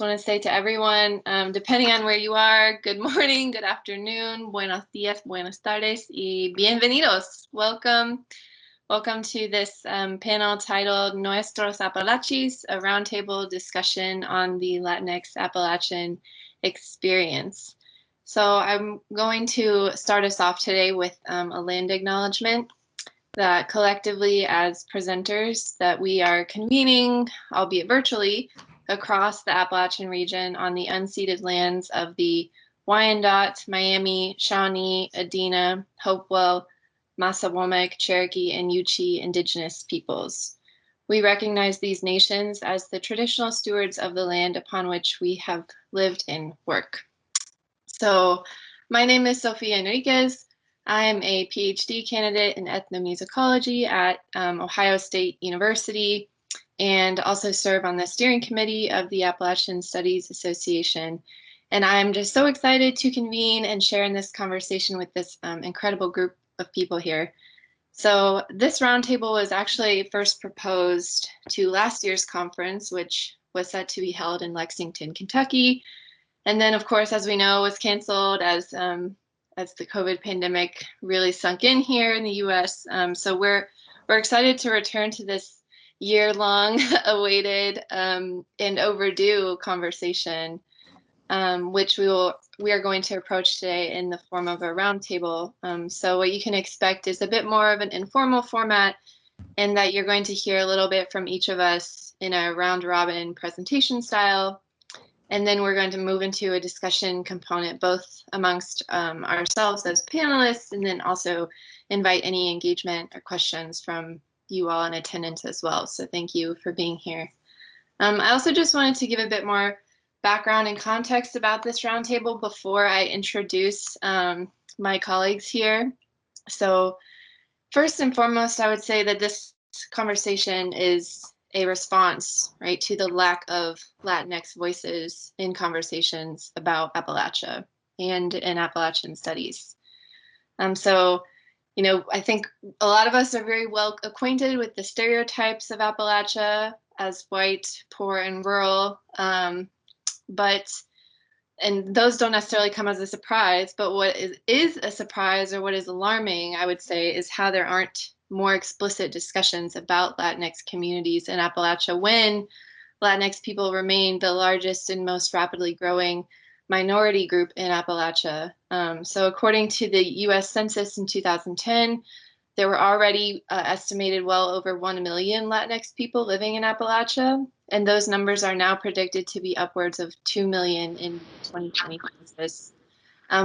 want to say to everyone, depending on where you are, good morning, good afternoon, buenos días, buenas tardes, y bienvenidos. Welcome to this panel titled Nuestros Apalaches, a roundtable discussion on the Latinx Appalachian experience. So I'm going to start us off today with a land acknowledgement that collectively as presenters that we are convening, albeit virtually, across the Appalachian region on the unceded lands of the Wyandot, Miami, Shawnee, Adena, Hopewell, Massawomack, Cherokee, and Yuchi indigenous peoples. We recognize these nations as the traditional stewards of the land upon which we have lived and work. So my name is Sofia Enriquez. I am a PhD candidate in ethnomusicology at Ohio State University and also serve on the steering committee of the Appalachian Studies Association. And I'm just so excited to convene and share in this conversation with this incredible group of people here. So this roundtable was actually first proposed to last year's conference, which was set to be held in Lexington, Kentucky. And then, of course, as we know, was canceled as the COVID pandemic really sunk in here in the U.S. So we're excited to return to this year-long awaited and overdue conversation, which we are going to approach today in the form of a roundtable. So what you can expect is a bit more of an informal format, and that you're going to hear a little bit from each of us in a round-robin presentation style. And then we're going to move into a discussion component, both amongst ourselves as panelists, and then also invite any engagement or questions from you all in attendance as well. So thank you for being here. I also just wanted to give a bit more background and context about this roundtable before I introduce my colleagues here. So first and foremost, I would say that this conversation is a response, right, to the lack of Latinx voices in conversations about Appalachia and in Appalachian studies. So, you know, I think a lot of us are very well acquainted with the stereotypes of Appalachia as white, poor, and rural, and those don't necessarily come as a surprise, but what is a surprise, or what is alarming, I would say, is how there aren't more explicit discussions about Latinx communities in Appalachia when Latinx people remain the largest and most rapidly growing minority group in Appalachia. So according to the US Census in 2010, there were already estimated well over 1 million Latinx people living in Appalachia, and those numbers are now predicted to be upwards of 2 million in 2020 census.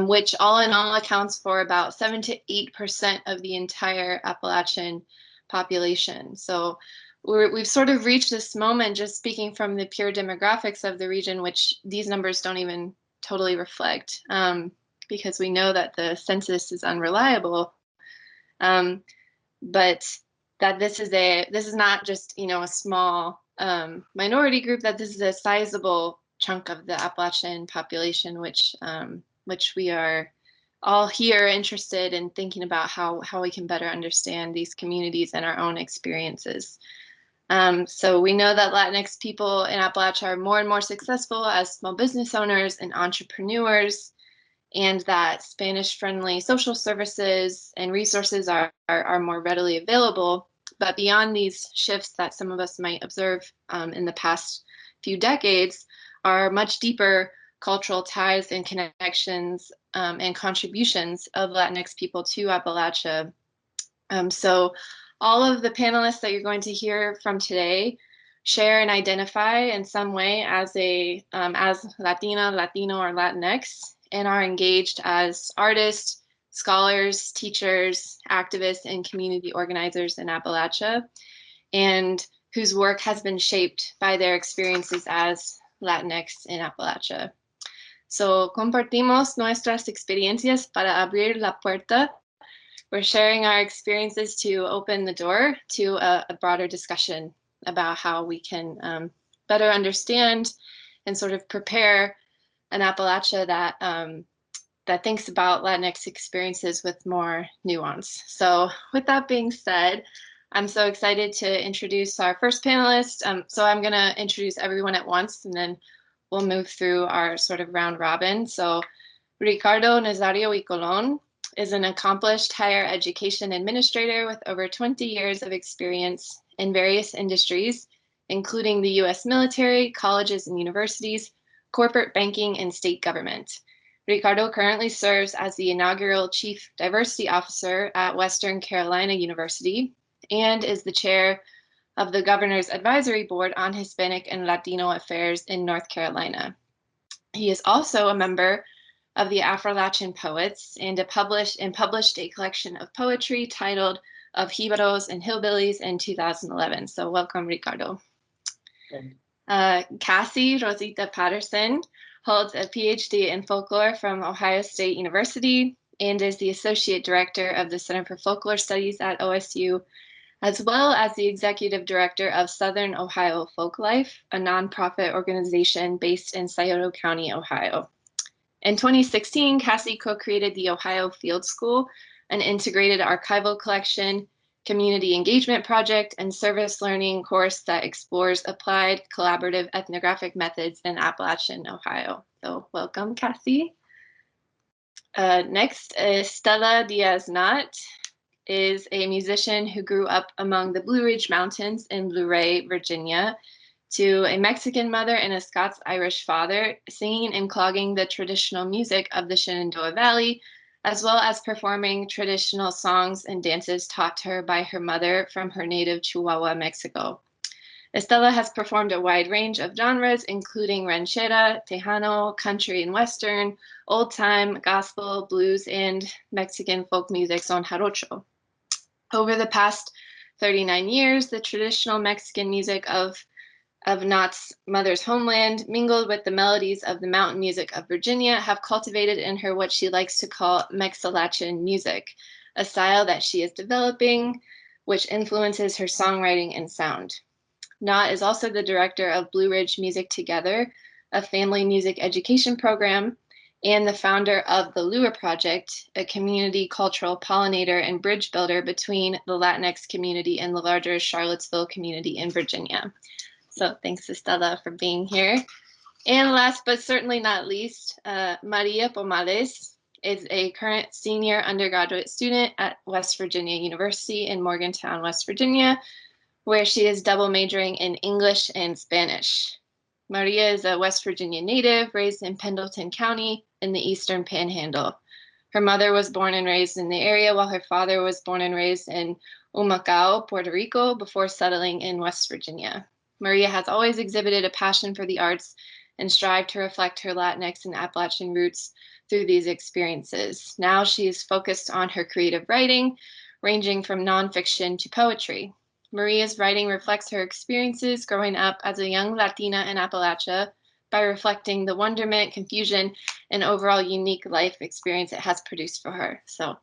Which all in all accounts for about 7 to 8% of the entire Appalachian population. So we've sort of reached this moment, just speaking from the pure demographics of the region, which these numbers don't even totally reflect, because we know that the census is unreliable. But that this is not just, you know, a small minority group, that this is a sizable chunk of the Appalachian population, which we are all here interested in thinking about how we can better understand these communities and our own experiences. So we know that Latinx people in Appalachia are more and more successful as small business owners and entrepreneurs, and that Spanish-friendly social services and resources are more readily available. But beyond these shifts that some of us might observe in the past few decades are much deeper cultural ties and connections and contributions of Latinx people to Appalachia. So all of the panelists that you're going to hear from today share and identify in some way as Latina, Latino, or Latinx, and are engaged as artists, scholars, teachers, activists, and community organizers in Appalachia, and whose work has been shaped by their experiences as Latinx in Appalachia. So compartimos nuestras experiencias para abrir la puerta. We're sharing our experiences to open the door to a broader discussion about how we can better understand and sort of prepare an Appalachia that thinks about Latinx experiences with more nuance. So with that being said, I'm so excited to introduce our first panelist. So I'm going to introduce everyone at once, and then we'll move through our sort of round robin. So Ricardo Nazario y Colon is an accomplished higher education administrator with over 20 years of experience in various industries, including the U.S. military, colleges and universities, corporate banking, and state government. Ricardo currently serves as the inaugural Chief Diversity Officer at Western Carolina University and is the chair of the Governor's Advisory Board on Hispanic and Latino Affairs in North Carolina. He is also a member of the Appalachian Poets and published a collection of poetry titled Of Jibaros and Hillbillies in 2011. So welcome, Ricardo. Cassie Rosita Patterson holds a PhD in folklore from Ohio State University and is the Associate Director of the Center for Folklore Studies at OSU, as well as the Executive Director of Southern Ohio Folklife, a nonprofit organization based in Scioto County, Ohio. In 2016, Cassie co-created the Ohio Field School, an integrated archival collection, community engagement project, and service learning course that explores applied collaborative ethnographic methods in Appalachian, Ohio. So welcome, Cassie. Next is Stella Diaz-Knott, is a musician who grew up among the Blue Ridge Mountains in Blue Ray, Virginia, to a Mexican mother and a Scots-Irish father, singing and clogging the traditional music of the Shenandoah Valley, as well as performing traditional songs and dances taught to her by her mother from her native Chihuahua, Mexico. Estela has performed a wide range of genres, including ranchera, tejano, country and western, old time, gospel, blues, and Mexican folk music son jarocho. Over the past 39 years, the traditional Mexican music of Knott's mother's homeland, mingled with the melodies of the mountain music of Virginia, have cultivated in her what she likes to call Mexalachian music, a style that she is developing, which influences her songwriting and sound. Knott is also the director of Blue Ridge Music Together, a family music education program, and the founder of the Lua Project, a community cultural pollinator and bridge builder between the Latinx community and the larger Charlottesville community in Virginia. So thanks, Estela, for being here. And last but certainly not least, Maria Pomales is a current senior undergraduate student at West Virginia University in Morgantown, West Virginia, where she is double majoring in English and Spanish. Maria is a West Virginia native, raised in Pendleton County in the Eastern Panhandle. Her mother was born and raised in the area, while her father was born and raised in Humacao, Puerto Rico, before settling in West Virginia. Maria has always exhibited a passion for the arts and strived to reflect her Latinx and Appalachian roots through these experiences. Now she is focused on her creative writing, ranging from nonfiction to poetry. Maria's writing reflects her experiences growing up as a young Latina in Appalachia by reflecting the wonderment, confusion, and overall unique life experience it has produced for her. So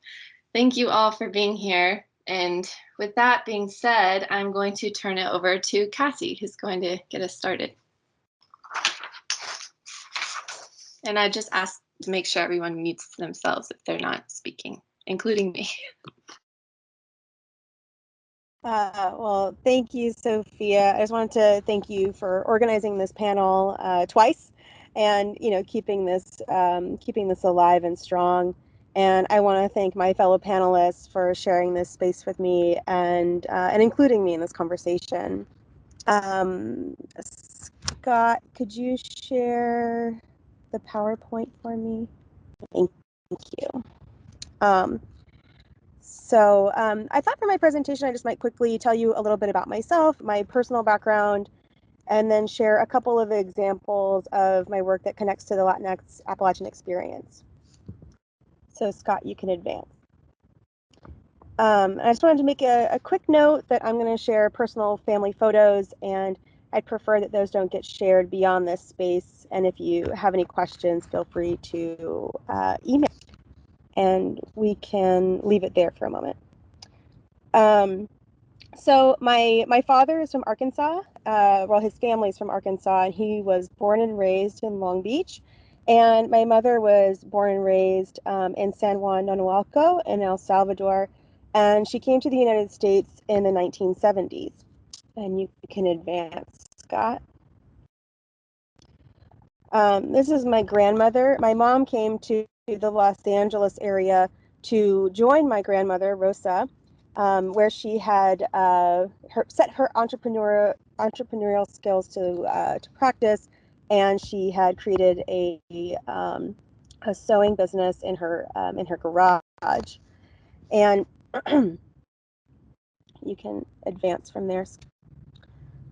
thank you all for being here. And with that being said, I'm going to turn it over to Cassie, who's going to get us started. And I just asked to make sure everyone mutes themselves if they're not speaking, including me. Well, thank you, Sophia. I just wanted to thank you for organizing this panel twice, and keeping this alive and strong. And I want to thank my fellow panelists for sharing this space with me and including me in this conversation. Scott, could you share the PowerPoint for me? Thank you. So I thought for my presentation, I just might quickly tell you a little bit about myself, my personal background, and then share a couple of examples of my work that connects to the Latinx Appalachian experience. So Scott, you can advance. I just wanted to make a quick note that I'm going to share personal family photos, and I'd prefer that those don't get shared beyond this space. And if you have any questions, feel free to email. And we can leave it there for a moment. So my father is from Arkansas. Well, his family's from Arkansas, and he was born and raised in Long Beach. And my mother was born and raised in San Juan, Nonualco in El Salvador. And she came to the United States in the 1970s. And you can advance, Scott. This is my grandmother. My mom came to the Los Angeles area to join my grandmother, Rosa, where she had set her entrepreneurial skills to practice, and she had created a sewing business in her garage. And you can advance from there.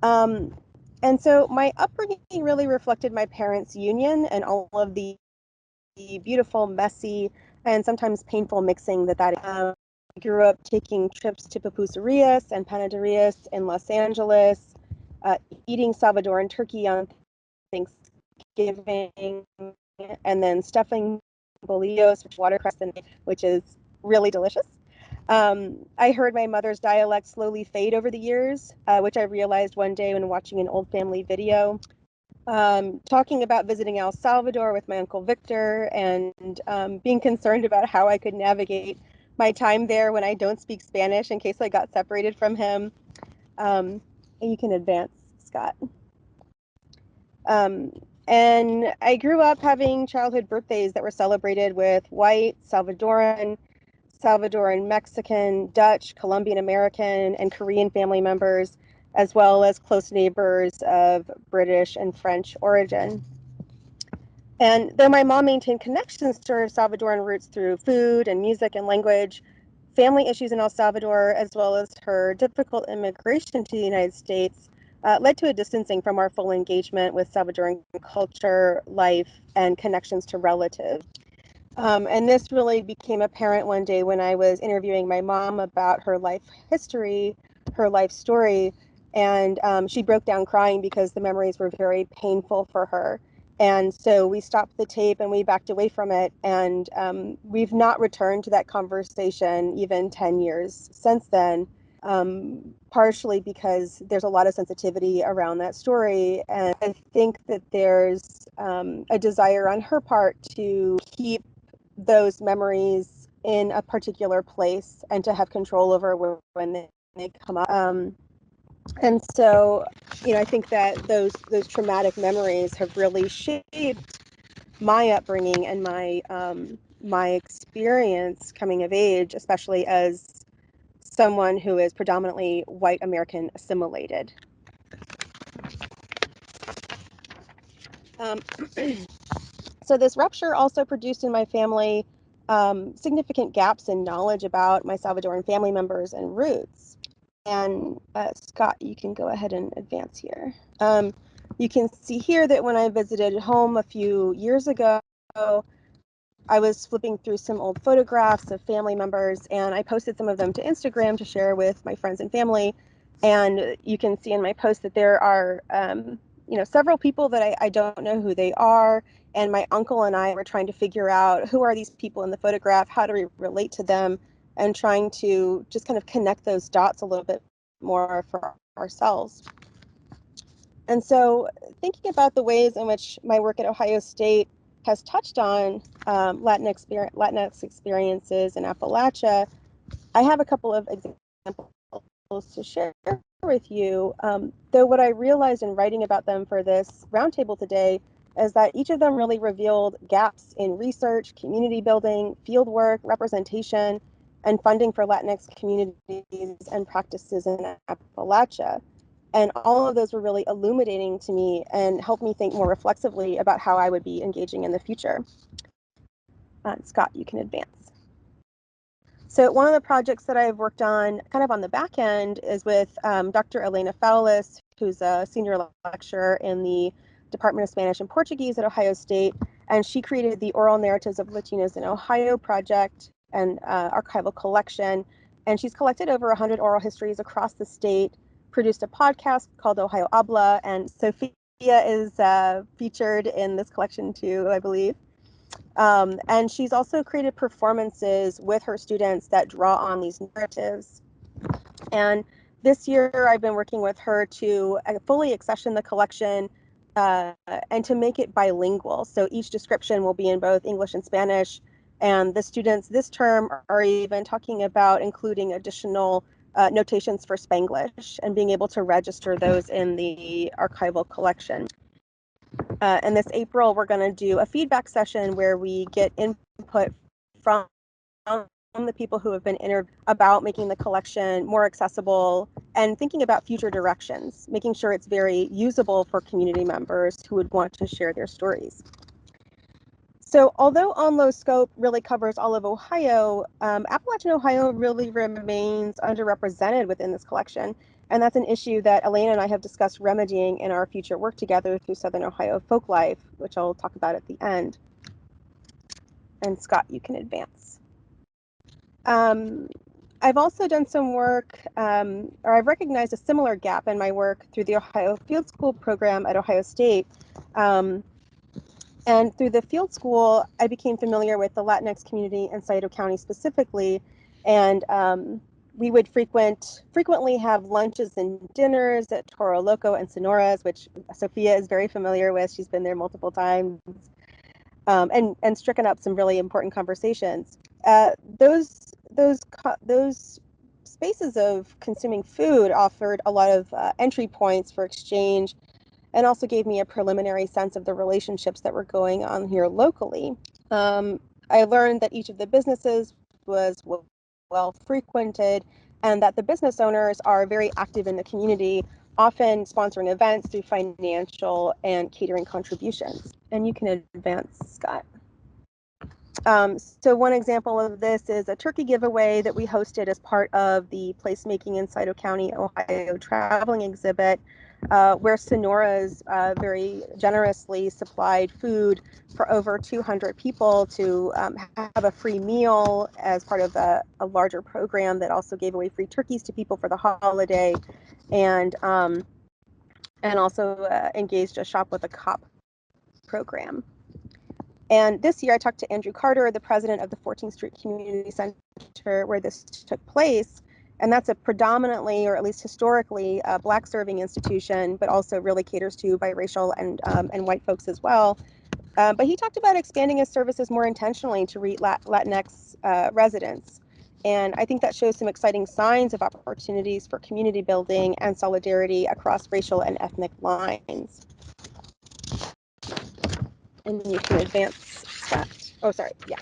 Um, and so my upbringing really reflected my parents' union and all of the beautiful, messy, and sometimes painful mixing that. I grew up taking trips to pupuserias and panaderias in Los Angeles, uh, eating Salvadoran turkey on Thanksgiving, and then stuffing bolillos, watercress, which is really delicious. I heard my mother's dialect slowly fade over the years, which I realized one day when watching an old family video. Talking about visiting El Salvador with my uncle Victor and being concerned about how I could navigate my time there when I don't speak Spanish in case I got separated from him. You can advance, Scott. Um, and I grew up having childhood birthdays that were celebrated with white, Salvadoran Mexican, Dutch, Colombian American, and Korean family members, as well as close neighbors of British and French origin. And though my mom maintained connections to her Salvadoran roots through food and music and language, family issues in El Salvador, as well as her difficult immigration to the United States, led to a distancing from our full engagement with Salvadoran culture, life, and connections to relatives. And this really became apparent one day when I was interviewing my mom about her life history, her life story, and she broke down crying because the memories were very painful for her. And so we stopped the tape and we backed away from it. And we've not returned to that conversation even 10 years since then, partially because there's a lot of sensitivity around that story. And I think that there's a desire on her part to keep those memories in a particular place and to have control over when they come up. And so, I think that those traumatic memories have really shaped my upbringing and my experience coming of age, especially as someone who is predominantly white American assimilated. Um, so this rupture also produced in my family significant gaps in knowledge about my Salvadoran family members and roots. And Scott, you can go ahead and advance here. You can see here that when I visited home a few years ago, I was flipping through some old photographs of family members, and I posted some of them to Instagram to share with my friends and family. And you can see in my post that there are, several people that I don't know who they are. And my uncle and I were trying to figure out who are these people in the photograph, how do we relate to them, and trying to just kind of connect those dots a little bit more for ourselves. And so, thinking about the ways in which my work at Ohio State has touched on Latinx experiences in Appalachia, I have a couple of examples to share with you. Though what I realized in writing about them for this roundtable today is that each of them really revealed gaps in research, community building, fieldwork, representation, and funding for Latinx communities and practices in Appalachia. And all of those were really illuminating to me and helped me think more reflexively about how I would be engaging in the future. Scott, you can advance. So one of the projects that I've worked on kind of on the back end is with Dr. Elena Faulis, who's a senior lecturer in the Department of Spanish and Portuguese at Ohio State. And she created the Oral Narratives of Latinos in Ohio project and archival collection. And she's collected over 100 oral histories across the state, produced a podcast called Ohio Habla, and Sophia is featured in this collection too, I believe. And she's also created performances with her students that draw on these narratives. And this year, I've been working with her to fully accession the collection and to make it bilingual. So each description will be in both English and Spanish. And the students this term are even talking about including additional notations for Spanglish and being able to register those in the archival collection. And this April, we're going to do a feedback session where we get input from the people who have been interviewed about making the collection more accessible and thinking about future directions, making sure it's very usable for community members who would want to share their stories. So although On Low scope really covers all of Ohio, Appalachian Ohio really remains underrepresented within this collection. And that's an issue that Elena and I have discussed remedying in our future work together through Southern Ohio Folklife, which I'll talk about at the end. And Scott, you can advance. I've also done some work, or I've recognized a similar gap in my work through the Ohio Field School program at Ohio State. And through the field school, I became familiar with the Latinx community in Scioto County specifically. And we would frequently have lunches and dinners at Toro Loco and Sonora's, which Sophia is very familiar with. She's been there multiple times, and stricken up some really important conversations. Those spaces of consuming food offered a lot of entry points for exchange, and also gave me a preliminary sense of the relationships that were going on here locally. I learned that each of the businesses was well frequented, and that the business owners are very active in the community, often sponsoring events through financial and catering contributions. And you can advance, Scott. So one example of this is a turkey giveaway that we hosted as part of the Placemaking in Scioto County, Ohio traveling exhibit, where Sonora's very generously supplied food for over 200 people to have a free meal as part of a larger program that also gave away free turkeys to people for the holiday, and also engaged a Shop with a Cop program. And this year I talked to Andrew Carter, the president of the 14th Street Community Center, where this took place. And that's a predominantly, or at least historically, Black serving institution, but also really caters to biracial and white folks as well. But he talked about expanding his services more intentionally to reach Latinx residents. And I think that shows some exciting signs of opportunities for community building and solidarity across racial and ethnic lines. And you can advance, Scott. Oh, sorry, yeah.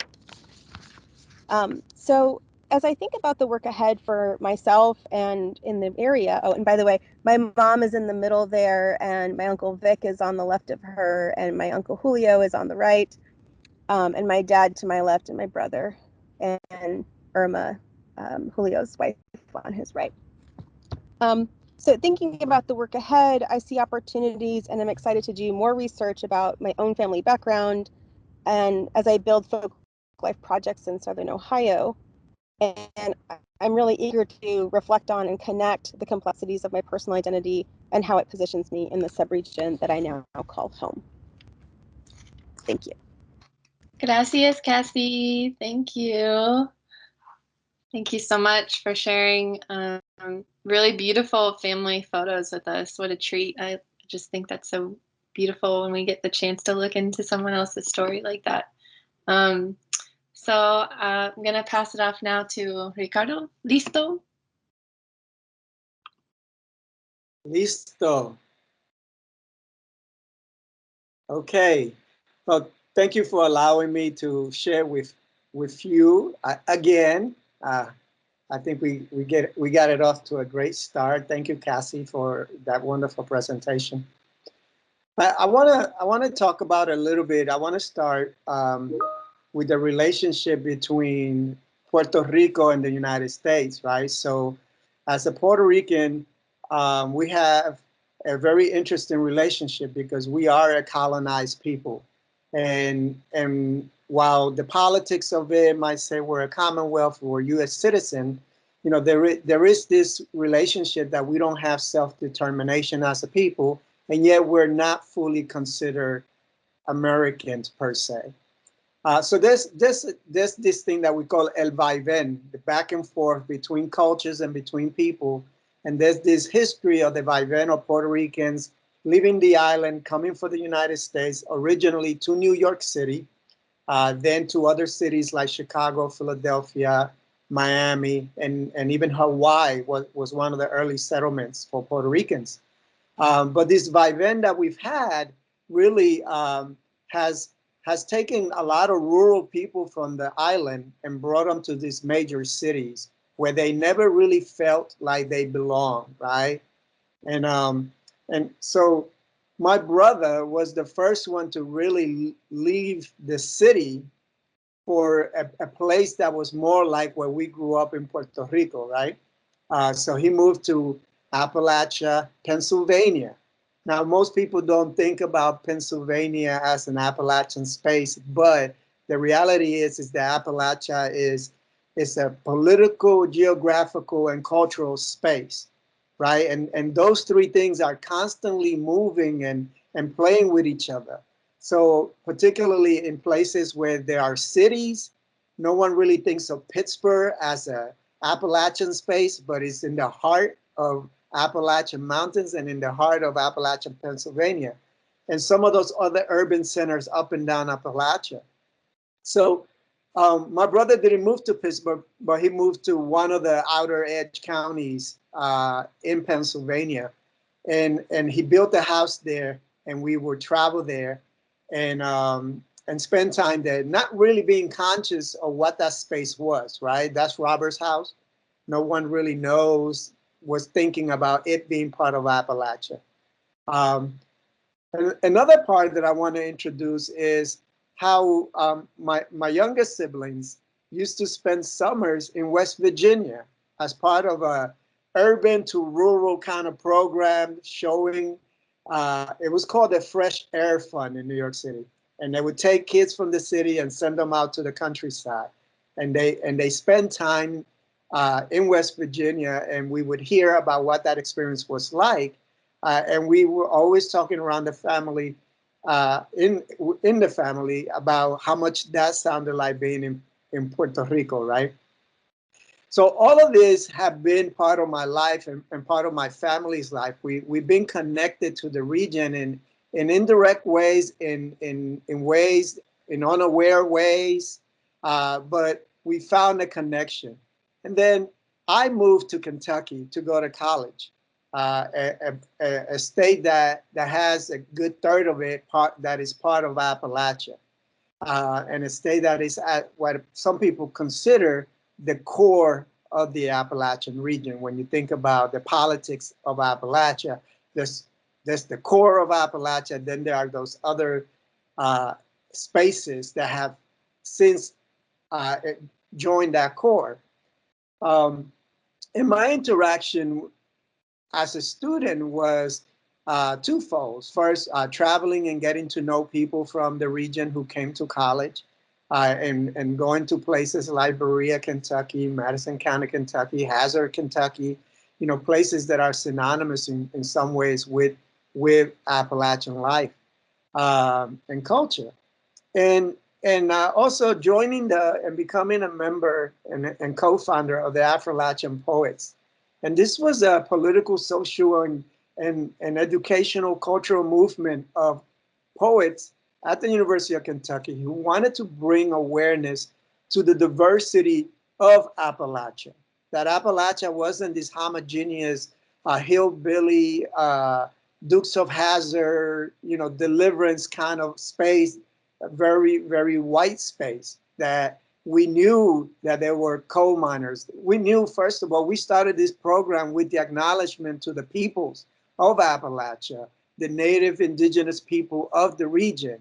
So as I think about the work ahead for myself and in the area, oh, and by the way, my mom is in the middle there, and my Uncle Vic is on the left of her, and my Uncle Julio is on the right, and my dad to my left, and my brother, and Irma, Julio's wife, on his right. So thinking about the work ahead, I see opportunities, and I'm excited to do more research about my own family background, and as I build folk life projects in Southern Ohio. And I'm really eager to reflect on and connect the complexities of my personal identity and how it positions me in the subregion that I now call home. Thank you. Gracias, Cassie. Thank you. Thank you so much for sharing really beautiful family photos with us. What a treat. I just think that's so beautiful when we get the chance to look into someone else's story like that. So I'm going to pass it off now to Ricardo. ¿Listo? Listo. Okay. Well, thank you for allowing me to share with you again. I think we got it off to a great start. Thank you, Cassie, for that wonderful presentation. I want to talk about a little bit. I want to start with the relationship between Puerto Rico and the United States, right? So, as a Puerto Rican, we have a very interesting relationship because we are a colonized people, and while the politics of it might say we're a Commonwealth, we're a U.S. citizen, you know, there is this relationship that we don't have self-determination as a people, and yet we're not fully considered Americans per se. So there's this thing that we call el vaivén, the back and forth between cultures and between people. And there's this history of the vaivén of Puerto Ricans leaving the island, coming for the United States, originally to New York City, then to other cities like Chicago, Philadelphia, Miami, and even Hawaii was one of the early settlements for Puerto Ricans. But this vaivén that we've had really has taken a lot of rural people from the island and brought them to these major cities where they never really felt like they belong, right? And so my brother was the first one to really leave the city for a place that was more like where we grew up in Puerto Rico, right? So he moved to Appalachia, Pennsylvania. Now, most people don't think about Pennsylvania as an Appalachian space, but the reality is that Appalachia is a political, geographical, and cultural space, right? And those three things are constantly moving and playing with each other. So particularly in places where there are cities, no one really thinks of Pittsburgh as a Appalachian space, but it's in the heart of Appalachian Mountains and in the heart of Appalachian, Pennsylvania, and some of those other urban centers up and down Appalachia. So my brother didn't move to Pittsburgh, but he moved to one of the outer edge counties in Pennsylvania, and he built a house there, and we would travel there, and spend time there, not really being conscious of what that space was. Right, that's Robert's house. No one really was thinking about it being part of Appalachia. Um, and another part that I want to introduce is how my youngest siblings used to spend summers in West Virginia as part of a urban to rural kind of program showing, it was called the Fresh Air Fund in New York City. And they would take kids from the city and send them out to the countryside. And they spend time in West Virginia, and we would hear about what that experience was like. And we were always talking around the family, in the family, about how much that sounded like being in Puerto Rico, right? So all of this have been part of my life and part of my family's life. We've been connected to the region in indirect ways, in ways, in unaware ways, but we found a connection. And then I moved to Kentucky to go to college, a state that has a good third of it that is part of Appalachia, and a state that is at what some people consider the core of the Appalachian region. When you think about the politics of Appalachia, there's the core of Appalachia, then there are those other spaces that have since joined that core. And my interaction as a student was twofold. First, traveling and getting to know people from the region who came to college, and going to places like Berea, Kentucky, Madison County, Kentucky, Hazard, Kentucky, places that are synonymous in some ways with Appalachian life and culture. And also joining and becoming a member and co-founder of the Appalachian Poets. And this was a political, social, and educational, cultural movement of poets at the University of Kentucky who wanted to bring awareness to the diversity of Appalachia. That Appalachia wasn't this homogeneous hillbilly, Dukes of Hazzard, deliverance kind of space, a very, very white space, that we knew that there were coal miners. We knew, first of all, we started this program with the acknowledgement to the peoples of Appalachia, the native indigenous people of the region.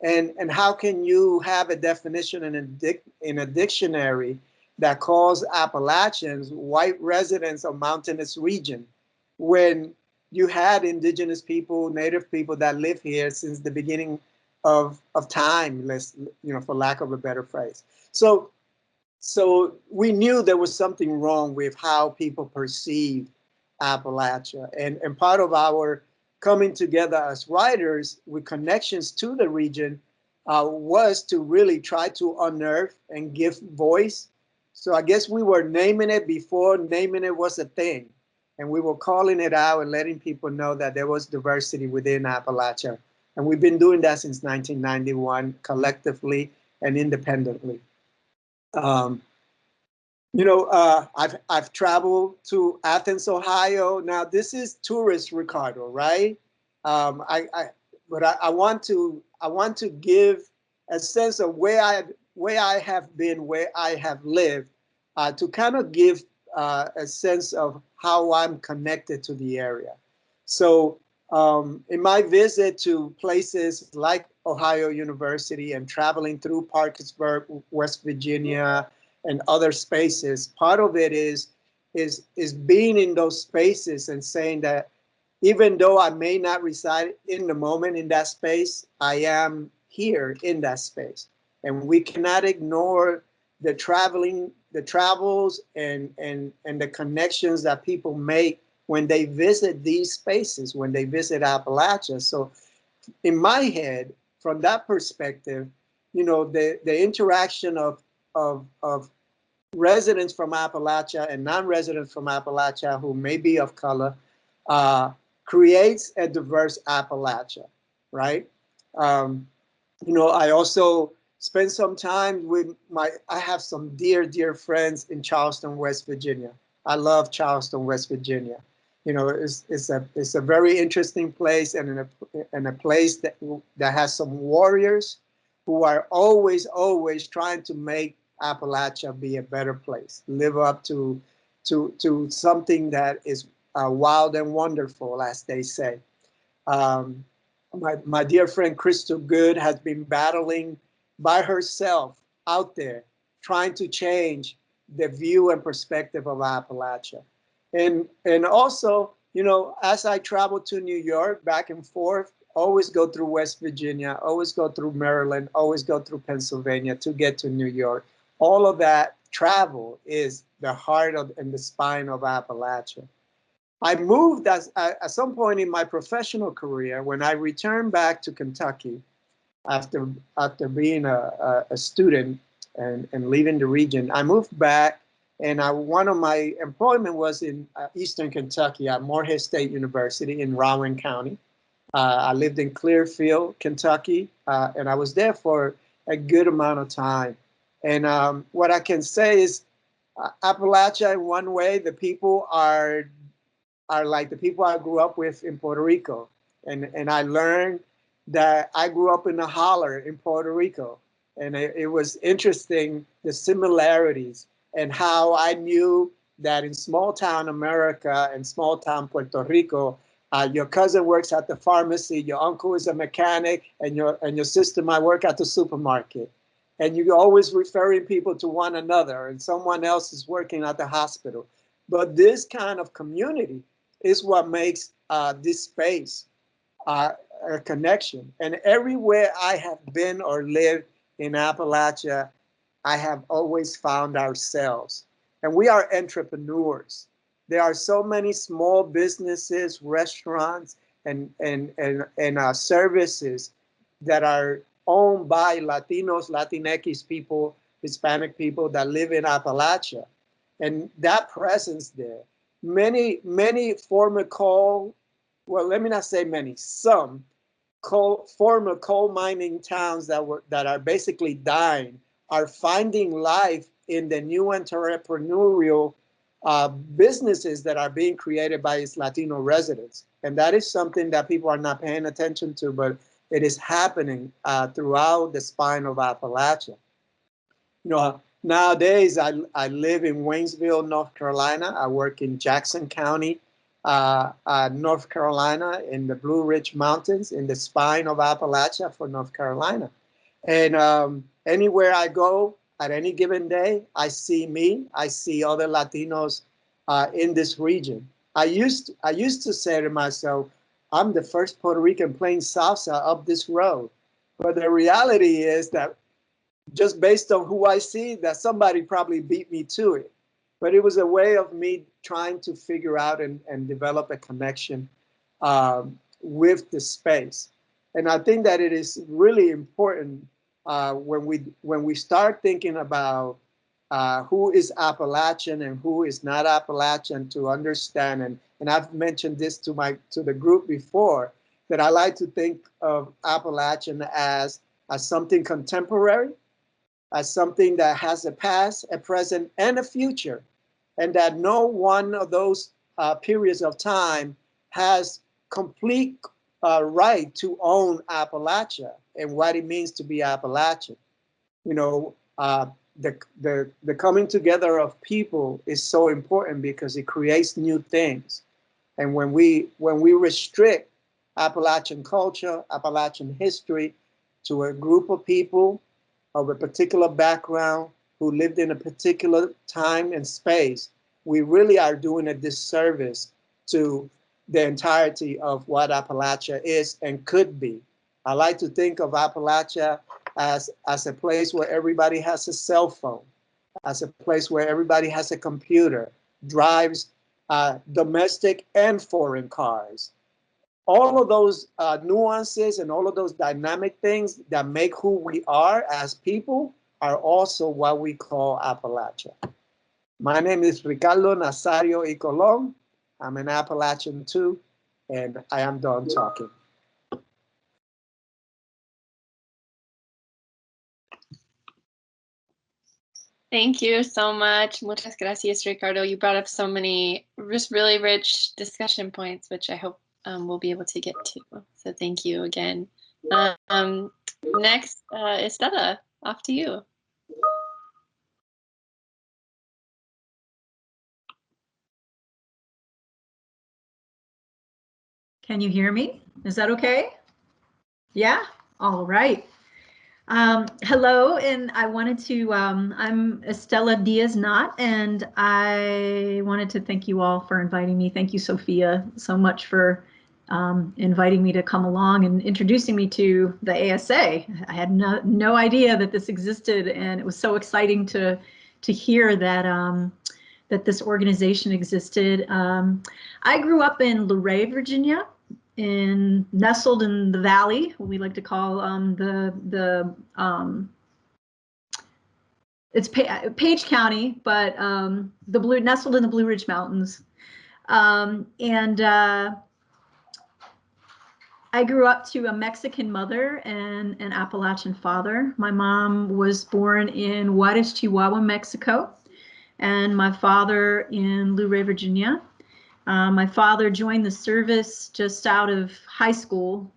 And how can you have a definition in a dictionary that calls Appalachians white residents of mountainous region when you had indigenous people, native people that live here since the beginning of time, for lack of a better phrase. So we knew there was something wrong with how people perceived Appalachia. And part of our coming together as writers with connections to the region was to really try to unearth and give voice. So I guess we were naming it before naming it was a thing. And we were calling it out and letting people know that there was diversity within Appalachia. And we've been doing that since 1991, collectively and independently. I've traveled to Athens, Ohio. Now this is tourist Ricardo, right? but I want to give a sense of where I have been, where I have lived, to kind of give a sense of how I'm connected to the area. So in my visit to places like Ohio University and traveling through Parkersburg, West Virginia, and other spaces, part of it is being in those spaces and saying that even though I may not reside in the moment in that space, I am here in that space. And we cannot ignore the travels and the connections that people make when they visit these spaces, when they visit Appalachia. So in my head, from that perspective, you know, the interaction of residents from Appalachia and non-residents from Appalachia who may be of color, uh, creates a diverse Appalachia, right? Um, you know, I also spend some time with I have some dear friends in Charleston, West Virginia. I love Charleston, West Virginia. You know, it's a very interesting place, and a place that has some warriors who are always trying to make Appalachia be a better place, live up to something that is wild and wonderful, as they say. Um, my dear friend Crystal Good has been battling by herself out there, trying to change the view and perspective of Appalachia. And also, you know, as I travel to New York back and forth, always go through West Virginia, always go through Maryland, always go through Pennsylvania to get to New York. All of that travel is the heart of and the spine of Appalachia. I moved at some point in my professional career when I returned back to Kentucky after being a student and leaving the region. I moved back, and one of my employment was in Eastern Kentucky at Morehead State University in Rowan County. I lived in Clearfield, Kentucky, and I was there for a good amount of time. And what I can say is Appalachia, in one way, the people are like the people I grew up with in Puerto Rico. And I learned that I grew up in a holler in Puerto Rico. And it was interesting, the similarities and how I knew that in small town America and small town Puerto Rico, your cousin works at the pharmacy, your uncle is a mechanic, and your sister might work at the supermarket. And you're always referring people to one another, and someone else is working at the hospital. But this kind of community is what makes this space a connection. And everywhere I have been or lived in Appalachia, I have always found ourselves. And we are entrepreneurs. There are so many small businesses, restaurants, and services that are owned by Latinos, Latinx people, Hispanic people that live in Appalachia. And that presence there, many former coal, well, let me not say many, some former coal mining towns that are basically dying are finding life in the new entrepreneurial businesses that are being created by its Latino residents. And that is something that people are not paying attention to, but it is happening throughout the spine of Appalachia. You know, nowadays I live in Waynesville, North Carolina. I work in Jackson County, North Carolina, in the Blue Ridge Mountains, in the spine of Appalachia for North Carolina. And anywhere I go at any given day, I see me. I see other Latinos in this region. I used to say to myself, I'm the first Puerto Rican playing salsa up this road. But the reality is that just based on who I see, that somebody probably beat me to it. But it was a way of me trying to figure out and develop a connection with the space. And I think that it is really important when we start thinking about who is Appalachian and who is not Appalachian to understand. And I've mentioned this to the group before, that I like to think of Appalachian as something contemporary, as something that has a past, a present, and a future, and that no one of those periods of time has complete right to own Appalachia and what it means to be Appalachian. You know, the coming together of people is so important because it creates new things. And when we restrict Appalachian culture, Appalachian history to a group of people of a particular background who lived in a particular time and space, we really are doing a disservice to the entirety of what Appalachia is and could be. I like to think of Appalachia as a place where everybody has a cell phone, as a place where everybody has a computer, drives domestic and foreign cars. All of those nuances and all of those dynamic things that make who we are as people are also what we call Appalachia. My name is Ricardo Nazario y Colon. I'm an Appalachian too, and I am done talking. Thank you so much. Muchas gracias, Ricardo. You brought up so many just really rich discussion points, which I hope we'll be able to get to. So thank you again. Next, Estela, off to you. Can you hear me? Is that okay? Yeah? All right. Hello, and I wanted to, I'm Estela Diaz-Knott, and I wanted to thank you all for inviting me. Thank you, Sophia, so much for inviting me to come along and introducing me to the ASA. I had no idea that this existed, and it was so exciting to hear that that this organization existed. I grew up in Luray, Virginia, nestled in the valley, what we like to call it's Page County, but nestled in the Blue Ridge Mountains. I grew up to a Mexican mother and an Appalachian father. My mom was born in Juarez, Chihuahua, Mexico, and my father in Luray, Virginia. My father joined the service just out of high school.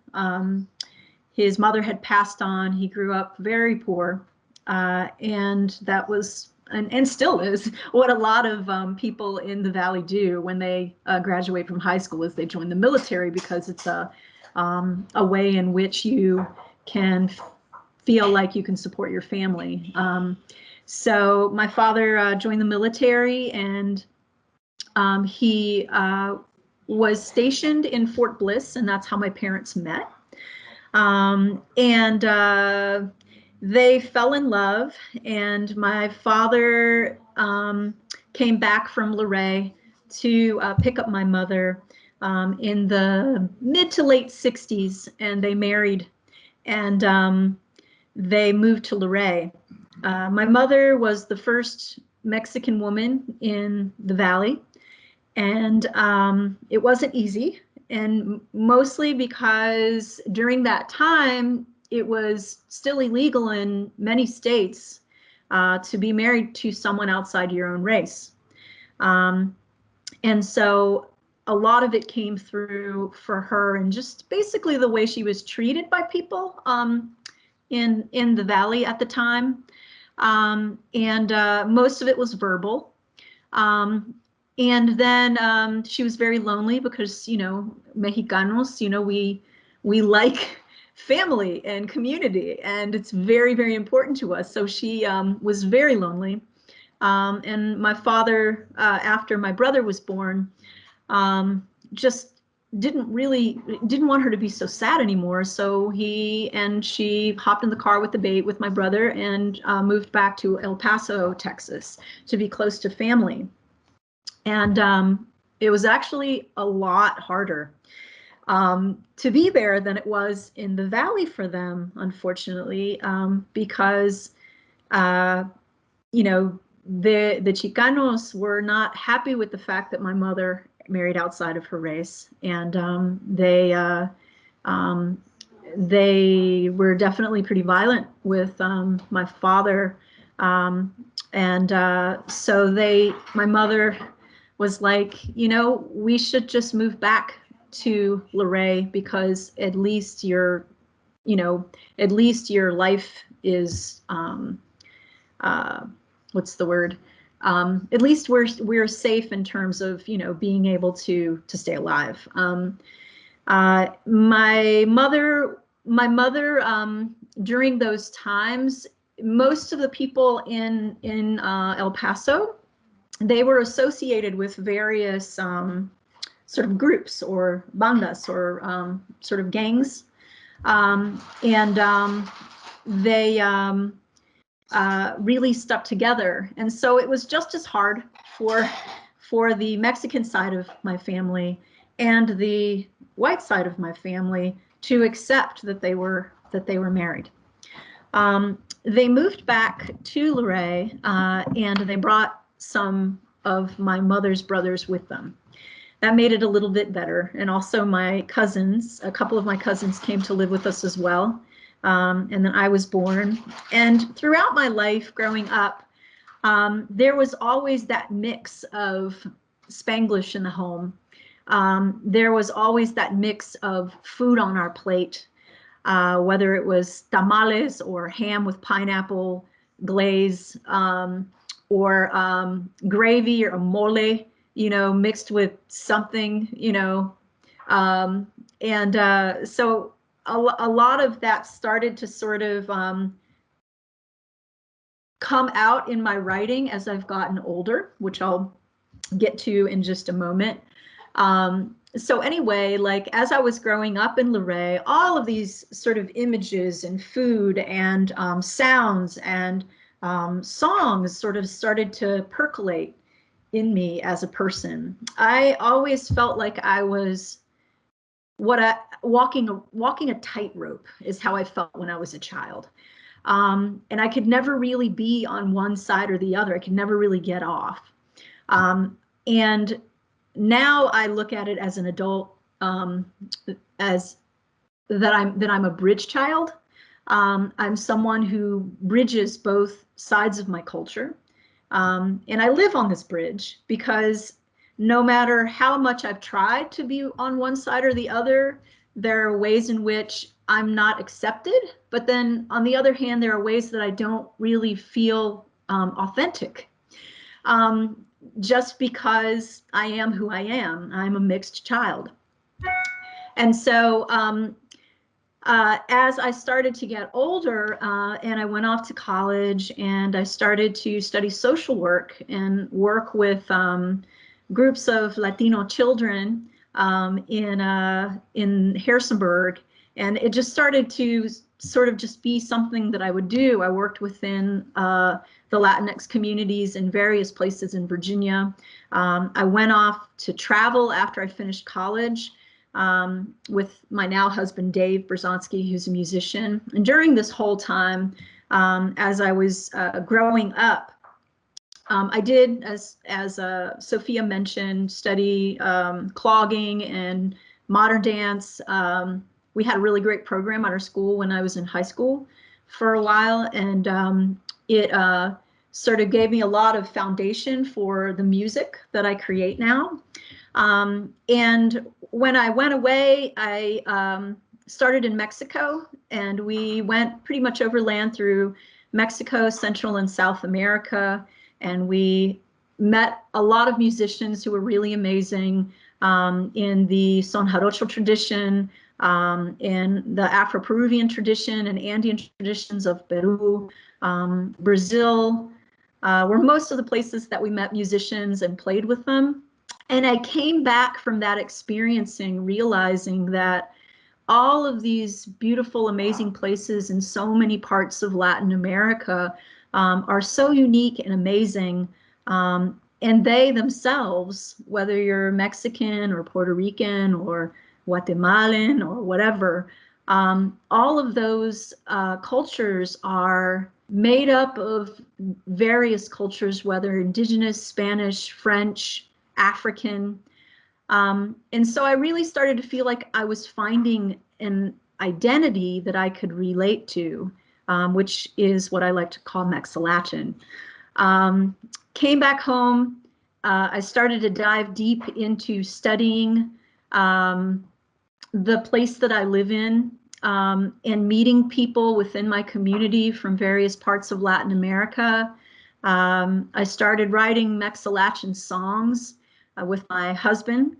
His mother had passed on. He grew up very poor, and that was, and still is, what a lot of people in the Valley do when they graduate from high school, is they join the military, because it's a way in which you can feel like you can support your family. So my father joined the military, and he was stationed in Fort Bliss, and that's how my parents met. They fell in love, and my father came back from Luray to pick up my mother in the mid to late 60s, and they married, and they moved to Luray. My mother was the first Mexican woman in the Valley, and it wasn't easy, and mostly because during that time it was still illegal in many states to be married to someone outside your own race. And so a lot of it came through for her, and just basically the way she was treated by people in the Valley at the time. Most of it was verbal. And then she was very lonely because, you know, Mexicanos, you know, we like family and community, and it's very, very important to us. So she was very lonely. And my father, after my brother was born, just didn't want her to be so sad anymore. So he and she hopped in the car with my brother and moved back to El Paso, Texas, to be close to family. And it was actually a lot harder to be there than it was in the Valley for them, unfortunately, because, you know, the Chicanos were not happy with the fact that my mother married outside of her race, and they were definitely pretty violent with my father, so my mother was like, you know, we should just move back to Luray because at least your, at least your life is, what's the word? At least we're safe in terms of, being able to stay alive. My mother, during those times, most of the people in El Paso, they were associated with various sort of groups or bandas or sort of gangs, they really stuck together. And so it was just as hard for the Mexican side of my family and the white side of my family to accept that they were married. They moved back to Luray, and they brought some of my mother's brothers with them. That made it a little bit better. And also my cousins, a couple of my cousins came to live with us as well. And then I was born. And throughout my life growing up, there was always that mix of Spanglish in the home. There was always that mix of food on our plate, whether it was tamales or ham with pineapple glaze, or gravy or mole, mixed with something, so a lot of that started to sort of come out in my writing as I've gotten older, which I'll get to in just a moment. So anyway, like as I was growing up in Luray, all of these sort of images and food and sounds and songs sort of started to percolate in me as a person. I always felt like I was walking a tightrope is how I felt when I was a child. And I could never really be on one side or the other. I could never really get off. And now I look at it as an adult, as that I'm a bridge child. I'm someone who bridges both sides of my culture. And I live on this bridge because no matter how much I've tried to be on one side or the other, there are ways in which I'm not accepted. But then on the other hand, there are ways that I don't really feel authentic. Just because I am who I am. I'm a mixed child. And so as I started to get older and I went off to college and I started to study social work and work with groups of Latino children in Harrisonburg, and it just started to sort of just be something that I would do. I worked within the Latinx communities in various places in Virginia. I went off to travel after I finished college with my now husband, Dave Berzonsky, who's a musician. And during this whole time, as I was growing up, I did, as Sophia mentioned, study clogging and modern dance. We had a really great program at our school when I was in high school for a while, and it sort of gave me a lot of foundation for the music that I create now. And when I went away, I started in Mexico, and we went pretty much overland through Mexico, Central and South America, and we met a lot of musicians who were really amazing in the son jarocho tradition, in the Afro-Peruvian tradition and Andean traditions of Peru. Brazil were most of the places that we met musicians and played with them. And I came back from that experiencing, realizing that all of these beautiful, amazing places in so many parts of Latin America are so unique and amazing. And they themselves, whether you're Mexican or Puerto Rican or Guatemalan or whatever, all of those cultures are made up of various cultures, whether indigenous, Spanish, French, African. And so I really started to feel like I was finding an identity that I could relate to, which is what I like to call Mexalatin. Came back home. I started to dive deep into studying the place that I live in, and meeting people within my community from various parts of Latin America. I started writing Appalachian songs with my husband,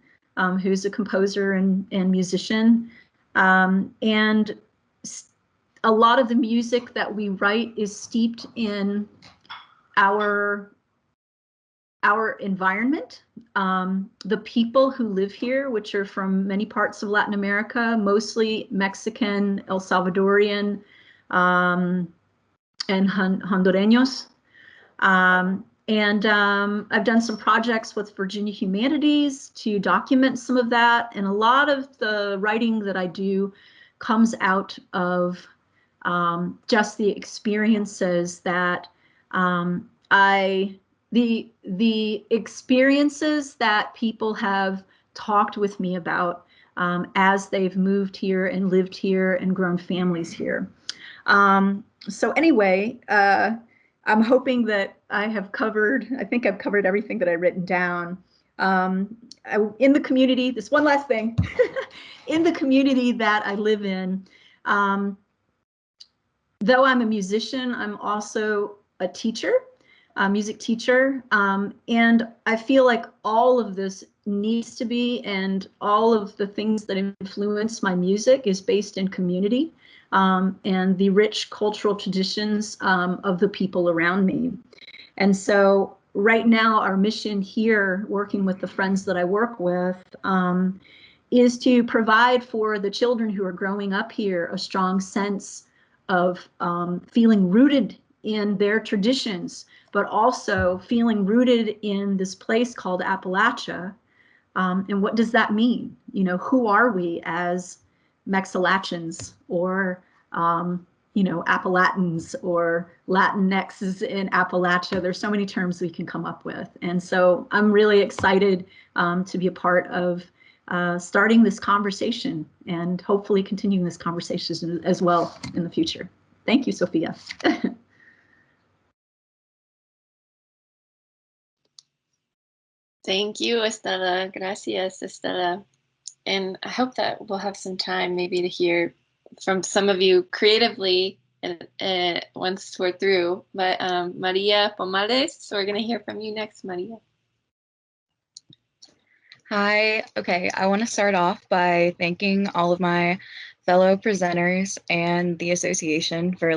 who's a composer and musician. And a lot of the music that we write is steeped in our environment, the people who live here, which are from many parts of Latin America, mostly Mexican, El Salvadorian, and Hondureños. I've done some projects with Virginia Humanities to document some of that. And a lot of the writing that I do comes out of just the experiences that the experiences that people have talked with me about as they've moved here and lived here and grown families here. So anyway, I'm hoping that I think I've covered everything that I've written down. In the community, this one last thing, in the community that I live in, though I'm a musician, I'm also a teacher, a music teacher, and I feel like all of this needs to be, and all of the things that influence my music is based in community and the rich cultural traditions of the people around me. And so right now, our mission here, working with the friends that I work with, is to provide for the children who are growing up here a strong sense of feeling rooted in their traditions, but also feeling rooted in this place called Appalachia. And what does that mean? You know, who are we as Mexalachans, or Appalachians, or Latinxs in Appalachia? There's so many terms we can come up with. And so I'm really excited to be a part of starting this conversation, and hopefully continuing this conversation as well in the future. Thank you, Sophia. Thank you, Estela. Gracias, Estela. And I hope that we'll have some time maybe to hear from some of you creatively once we're through. But Maria Pomales, so we're going to hear from you next, Maria. Hi. Okay, I want to start off by thanking all of my fellow presenters and the association for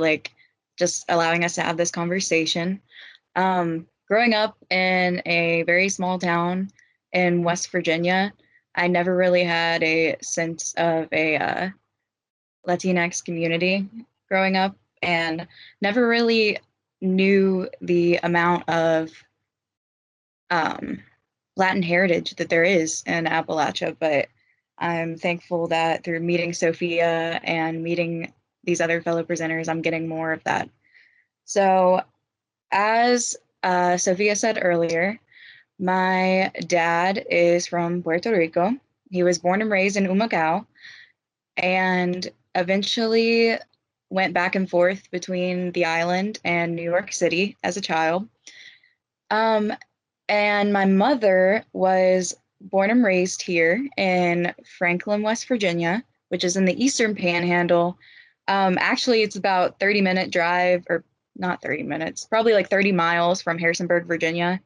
just allowing us to have this conversation. Growing up in a very small town in West Virginia, I never really had a sense of a Latinx community growing up, and never really knew the amount of Latin heritage that there is in Appalachia. But I'm thankful that through meeting Sophia and meeting these other fellow presenters, I'm getting more of that. So as Sophia said earlier, my dad is from Puerto Rico. He was born and raised in Humacao, and eventually went back and forth between the island and New York City as a child. And my mother was born and raised here in Franklin, West Virginia, which is in the Eastern Panhandle. Actually, it's about 30-minute drive, or not 30 minutes, probably like 30 miles from Harrisonburg, Virginia.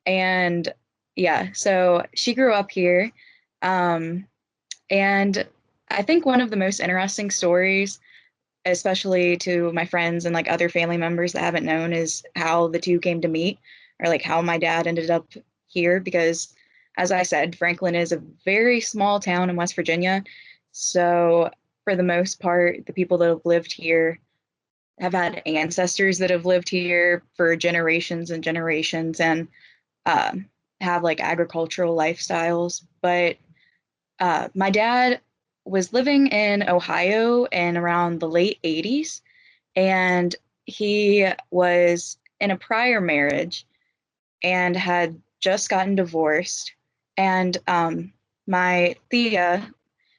And yeah, so she grew up here. And I think one of the most interesting stories, especially to my friends and other family members that haven't known, is how the two came to meet, or how my dad ended up here. Because as I said, Franklin is a very small town in West Virginia. So for the most part, the people that have lived here have had ancestors that have lived here for generations and generations, and have agricultural lifestyles. But my dad was living in Ohio in around the late 80s, and he was in a prior marriage and had just gotten divorced. And my Thea,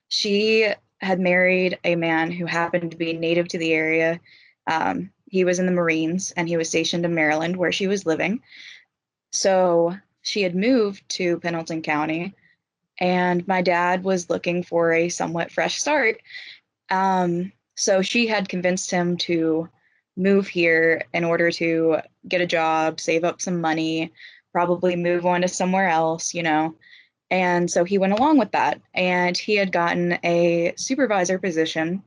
she had married a man who happened to be native to the area. He was in the Marines, and he was stationed in Maryland, where she was living. So she had moved to Pendleton County, and my dad was looking for a somewhat fresh start. So she had convinced him to move here in order to get a job, save up some money, probably move on to somewhere else, you know. And so he went along with that. And he had gotten a supervisor position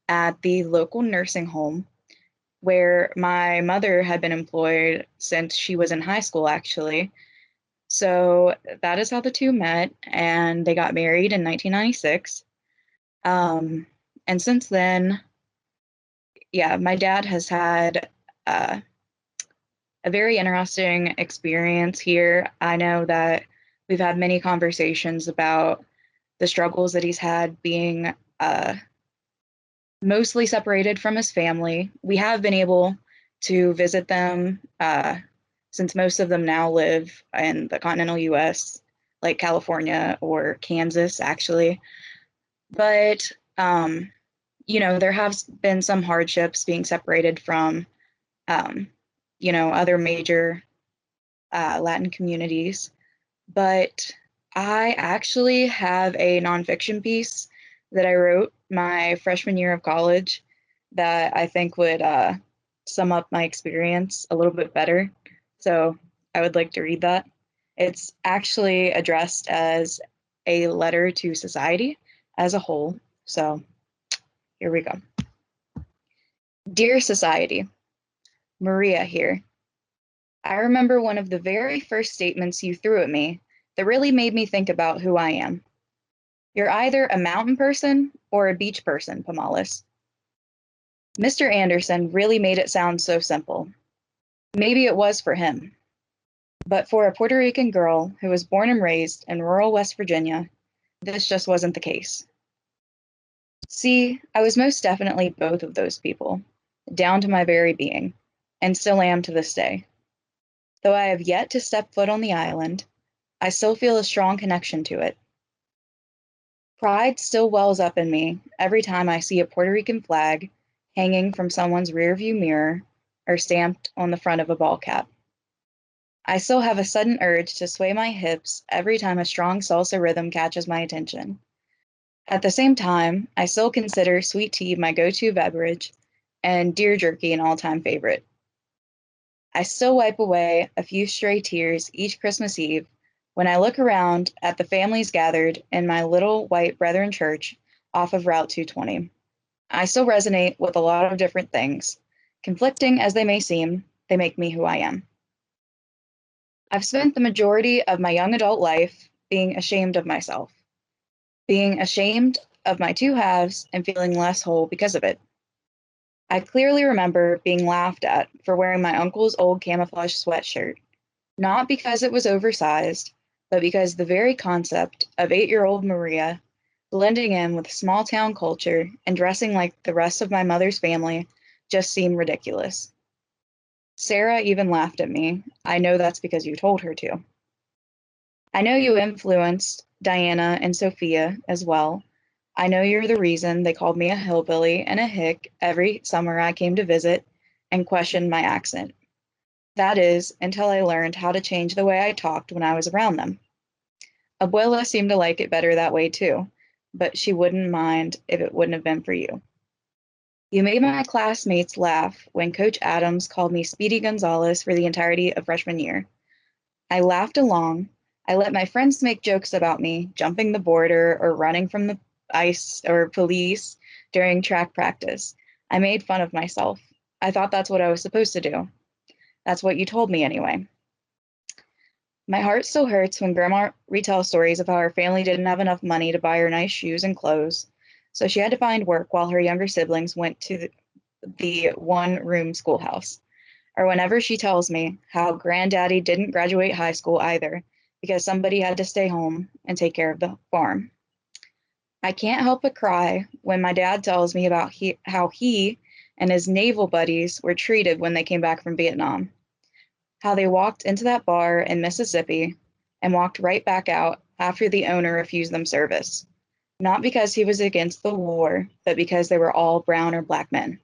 at the local nursing home where my mother had been employed since she was in high school, actually. So that is how the two met, and they got married in 1996. And since then, yeah, my dad has had uh, a very interesting experience here. I know that we've had many conversations about the struggles that he's had being mostly separated from his family. We have been able to visit them since most of them now live in the continental US, like California or Kansas, actually. But, you know, there have been some hardships being separated from, you know, other major Latin communities. But I actually have a nonfiction piece that I wrote my freshman year of college that I think would sum up my experience a little bit better. So I would like to read that. It's actually addressed as a letter to society as a whole. So here we go. Dear Society, Maria here. I remember one of the very first statements you threw at me that really made me think about who I am. You're either a mountain person or a beach person, Pamales. Mr. Anderson really made it sound so simple. Maybe it was for him. But for a Puerto Rican girl who was born and raised in rural West Virginia, this just wasn't the case. See, I was most definitely both of those people, down to my very being, and still am to this day. Though I have yet to step foot on the island, I still feel a strong connection to it. Pride still wells up in me every time I see a Puerto Rican flag hanging from someone's rearview mirror or stamped on the front of a ball cap. I still have a sudden urge to sway my hips every time a strong salsa rhythm catches my attention. At the same time, I still consider sweet tea my go-to beverage and deer jerky an all-time favorite. I still wipe away a few stray tears each Christmas Eve when I look around at the families gathered in my little white Brethren church off of Route 220. I still resonate with a lot of different things. Conflicting as they may seem, they make me who I am. I've spent the majority of my young adult life being ashamed of myself, being ashamed of my two halves and feeling less whole because of it. I clearly remember being laughed at for wearing my uncle's old camouflage sweatshirt, not because it was oversized, but because the very concept of 8-year-old Maria blending in with small town culture and dressing like the rest of my mother's family just seemed ridiculous. Sarah even laughed at me. I know that's because you told her to. I know you influenced Diana and Sophia as well. I know you're the reason they called me a hillbilly and a hick every summer I came to visit and questioned my accent. That is, until I learned how to change the way I talked when I was around them. Abuela seemed to like it better that way too, but she wouldn't mind if it wouldn't have been for you. You made my classmates laugh when Coach Adams called me Speedy Gonzalez for the entirety of freshman year. I laughed along. I let my friends make jokes about me jumping the border or running from the ICE or police during track practice. I made fun of myself. I thought that's what I was supposed to do. That's what you told me anyway. My heart still hurts when Grandma retells stories of how her family didn't have enough money to buy her nice shoes and clothes, so she had to find work while her younger siblings went to the one-room schoolhouse. Or whenever she tells me how Granddaddy didn't graduate high school either because somebody had to stay home and take care of the farm. I can't help but cry when my dad tells me about how he and his naval buddies were treated when they came back from Vietnam. How they walked into that bar in Mississippi and walked right back out after the owner refused them service. Not because he was against the war, but because they were all brown or black men.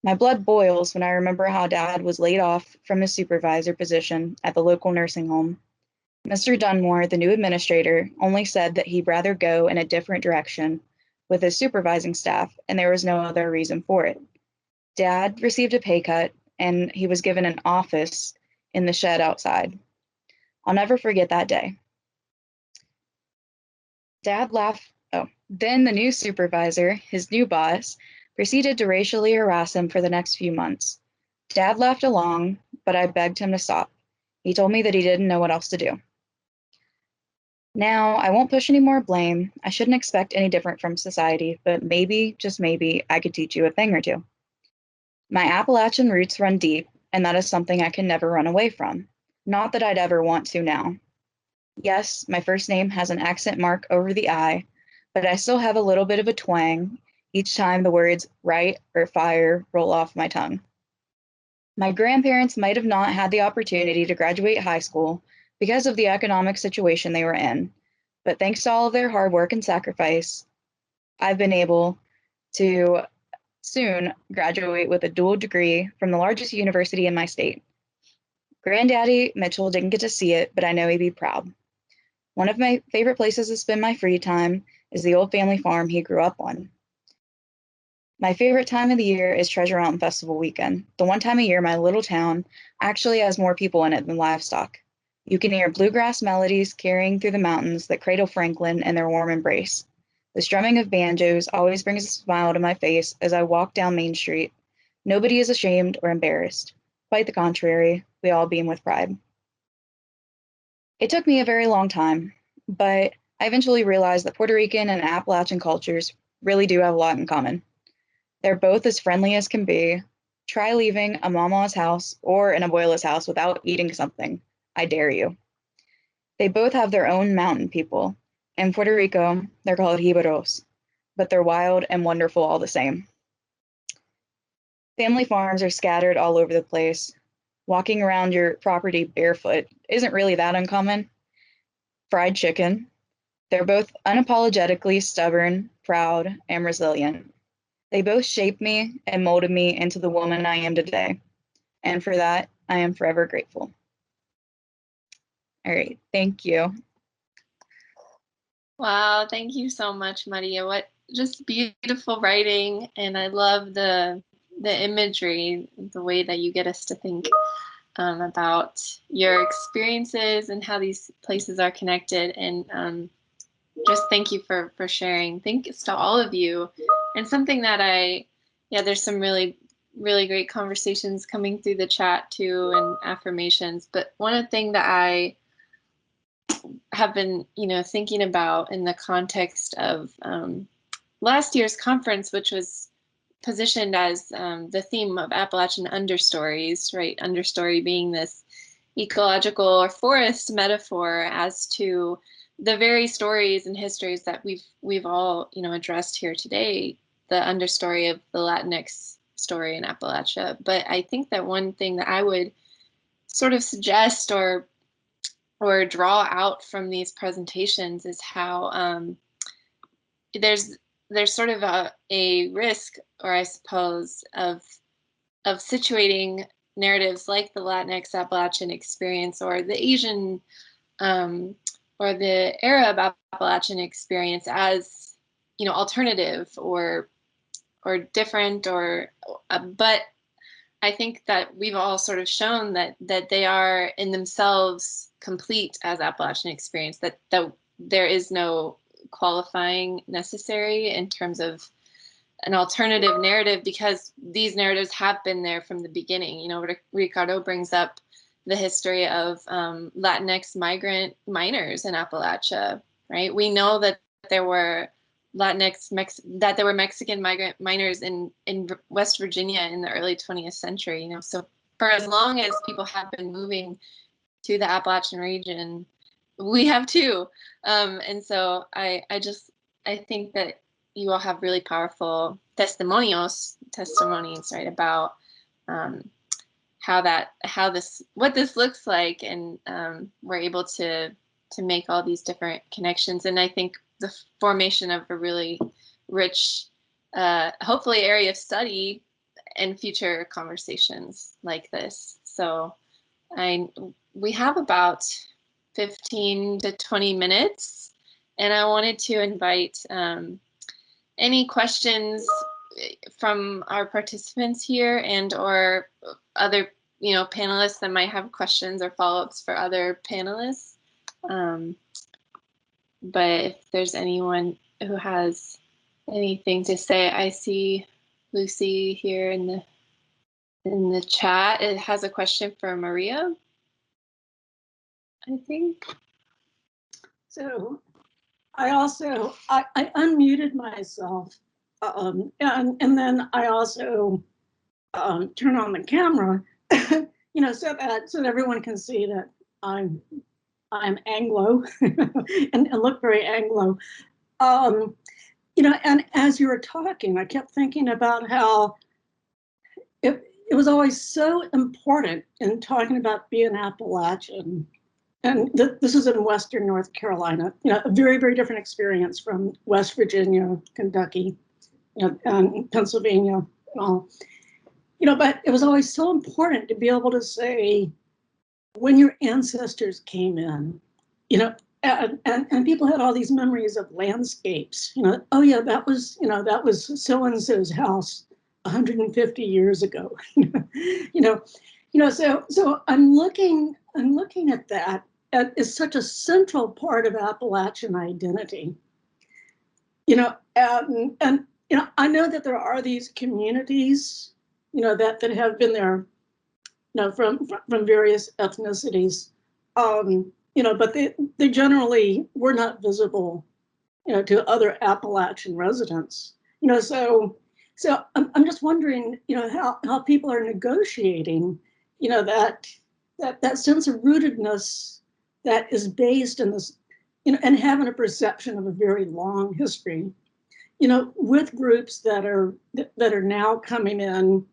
My blood boils when I remember how Dad was laid off from his supervisor position at the local nursing home. Mr. Dunmore, the new administrator, only said that he'd rather go in a different direction with his supervising staff, and there was no other reason for it. Dad received a pay cut, and he was given an office in the shed outside. I'll never forget that day. Dad laughed. Oh, then the new supervisor, his new boss, proceeded to racially harass him for the next few months. Dad laughed along, but I begged him to stop. He told me that he didn't know what else to do. Now, I won't push any more blame. I shouldn't expect any different from society, but maybe, just maybe, I could teach you a thing or two. My Appalachian roots run deep, and that is something I can never run away from. Not that I'd ever want to now. Yes, my first name has an accent mark over the I, but I still have a little bit of a twang each time the words right or fire roll off my tongue. My grandparents might have not had the opportunity to graduate high school because of the economic situation they were in, but thanks to all of their hard work and sacrifice, I've been able to soon graduate with a dual degree from the largest university in my state. Granddaddy Mitchell didn't get to see it, but I know he'd be proud. One of my favorite places to spend my free time is the old family farm he grew up on. My favorite time of the year is Treasure Mountain Festival weekend, the one time a year my little town actually has more people in it than livestock. You can hear bluegrass melodies carrying through the mountains that cradle Franklin in their warm embrace. The strumming of banjos always brings a smile to my face as I walk down Main Street. Nobody is ashamed or embarrassed. Quite the contrary, we all beam with pride. It took me a very long time, but I eventually realized that Puerto Rican and Appalachian cultures really do have a lot in common. They're both as friendly as can be. Try leaving a mama's house or an abuela's house without eating something. I dare you. They both have their own mountain people. In Puerto Rico, they're called jibaros, but they're wild and wonderful all the same. Family farms are scattered all over the place. Walking around your property barefoot isn't really that uncommon. Fried chicken. They're both unapologetically stubborn, proud, and resilient. They both shaped me and molded me into the woman I am today. And for that, I am forever grateful. All right, thank you. Wow, thank you so much, Maria. What just beautiful writing, and I love the imagery, the way that you get us to think about your experiences and how these places are connected. And just thank you for sharing. Thanks to all of you. And something that there's some really great conversations coming through the chat too, and affirmations. But one thing that I have been, thinking about in the context of last year's conference, which was positioned as the theme of Appalachian understories, right? Understory being this ecological or forest metaphor as to the very stories and histories that we've all, addressed here today, the understory of the Latinx story in Appalachia. But I think that one thing that I would sort of suggest or draw out from these presentations is how there's sort of a risk, or I suppose, of situating narratives like the Latinx Appalachian experience or the Asian or the Arab Appalachian experience as, alternative or different, or but I think that we've all sort of shown that they are in themselves complete as Appalachian experience, that there is no qualifying necessary in terms of an alternative narrative, because these narratives have been there from the beginning. Ricardo brings up the history of Latinx migrant miners in Appalachia, right? We know that there were Mexican migrant miners in West Virginia in the early 20th century. So for as long as people have been moving to the Appalachian region, we have too. And so I think that you all have really powerful testimonies, right, about what this looks like, and we're able to make all these different connections. And I think the formation of a really rich, hopefully, area of study and future conversations like this. So we have about 15 to 20 minutes. And I wanted to invite any questions from our participants here and or other panelists that might have questions or follow-ups for other panelists. But if there's anyone who has anything to say, I see Lucy here in the chat. It has a question for Maria, I think. So I also, I unmuted myself and then I also turn on the camera, so that everyone can see that I'm Anglo and look very Anglo. And as you were talking, I kept thinking about how it was always so important in talking about being Appalachian. And this is in Western North Carolina, a very, very different experience from West Virginia, Kentucky, and Pennsylvania, and all. But it was always so important to be able to say, when your ancestors came in, and people had all these memories of landscapes, oh yeah, that was so-and-so's house 150 years ago, so I'm looking at that as such a central part of Appalachian identity, and I know that there are these communities, that have been there, from various ethnicities, but they generally were not visible, to other Appalachian residents, so I'm just wondering, how people are negotiating, that sense of rootedness that is based in this, and having a perception of a very long history, with groups that are now coming in,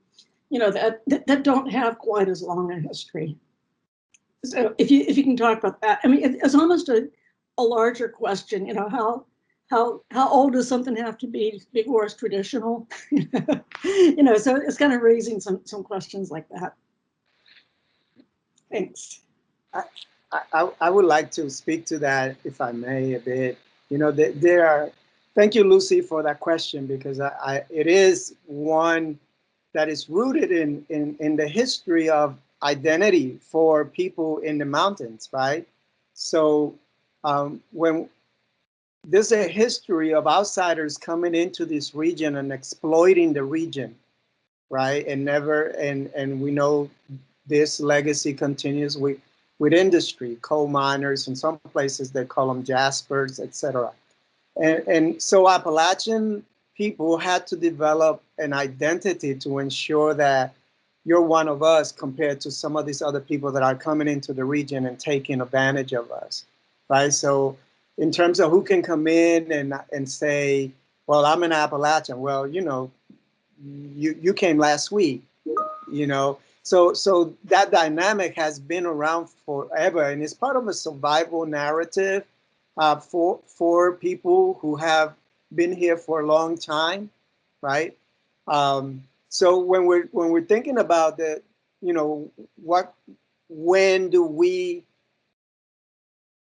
that don't have quite as long a history. So if you can talk about that, I mean, it's almost a larger question, how old does something have to be before it's traditional? So it's kind of raising some questions like that. Thanks. I would like to speak to that, if I may, a bit. Thank you, Lucy, for that question, because it is one that is rooted in the history of identity for people in the mountains, right? So when there's a history of outsiders coming into this region and exploiting the region, right? And we know this legacy continues with industry, coal miners, in some places they call them jaspers, etc. And so Appalachian people had to develop an identity to ensure that you're one of us compared to some of these other people that are coming into the region and taking advantage of us, right? So in terms of who can come in and say, well, I'm an Appalachian. Well, you came last week, So that dynamic has been around forever, and it's part of a survival narrative for people who have been here for a long time, right? So when we're thinking about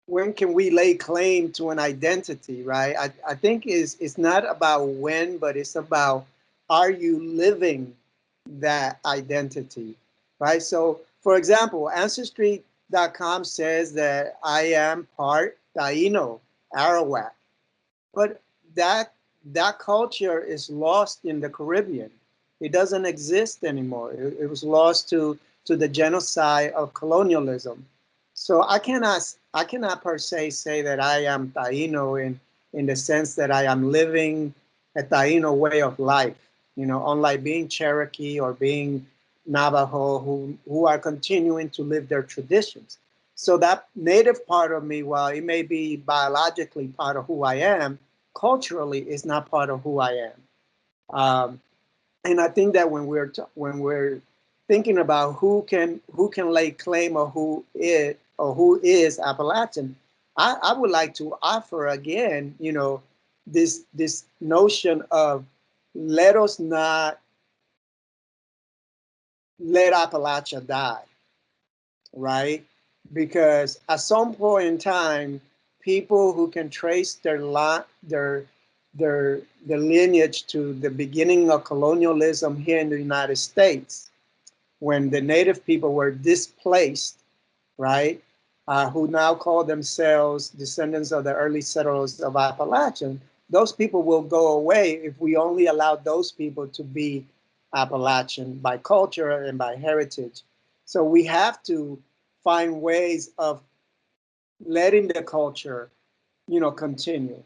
when can we lay claim to an identity, right? I think it's not about when, but it's about, are you living that identity, right? So for example, Ancestry.com says that I am part Taino, Arawak, but that culture is lost in the Caribbean. It doesn't exist anymore. It was lost to the genocide of colonialism. So I cannot per se say that I am Taino in the sense that I am living a Taino way of life, unlike being Cherokee or being Navajo, who are continuing to live their traditions. So that native part of me, while it may be biologically part of who I am, culturally is not part of who I am. And I think that when we're thinking about who can lay claim or who is Appalachian, I would like to offer again, this notion of, let us not let Appalachia die, right? because at some point in time, people who can trace their lineage to the beginning of colonialism here in the United States, when the native people were displaced, right, who now call themselves descendants of the early settlers of Appalachian, those people will go away if we only allow those people to be Appalachian by culture and by heritage. So we have to find ways of letting the culture, continue.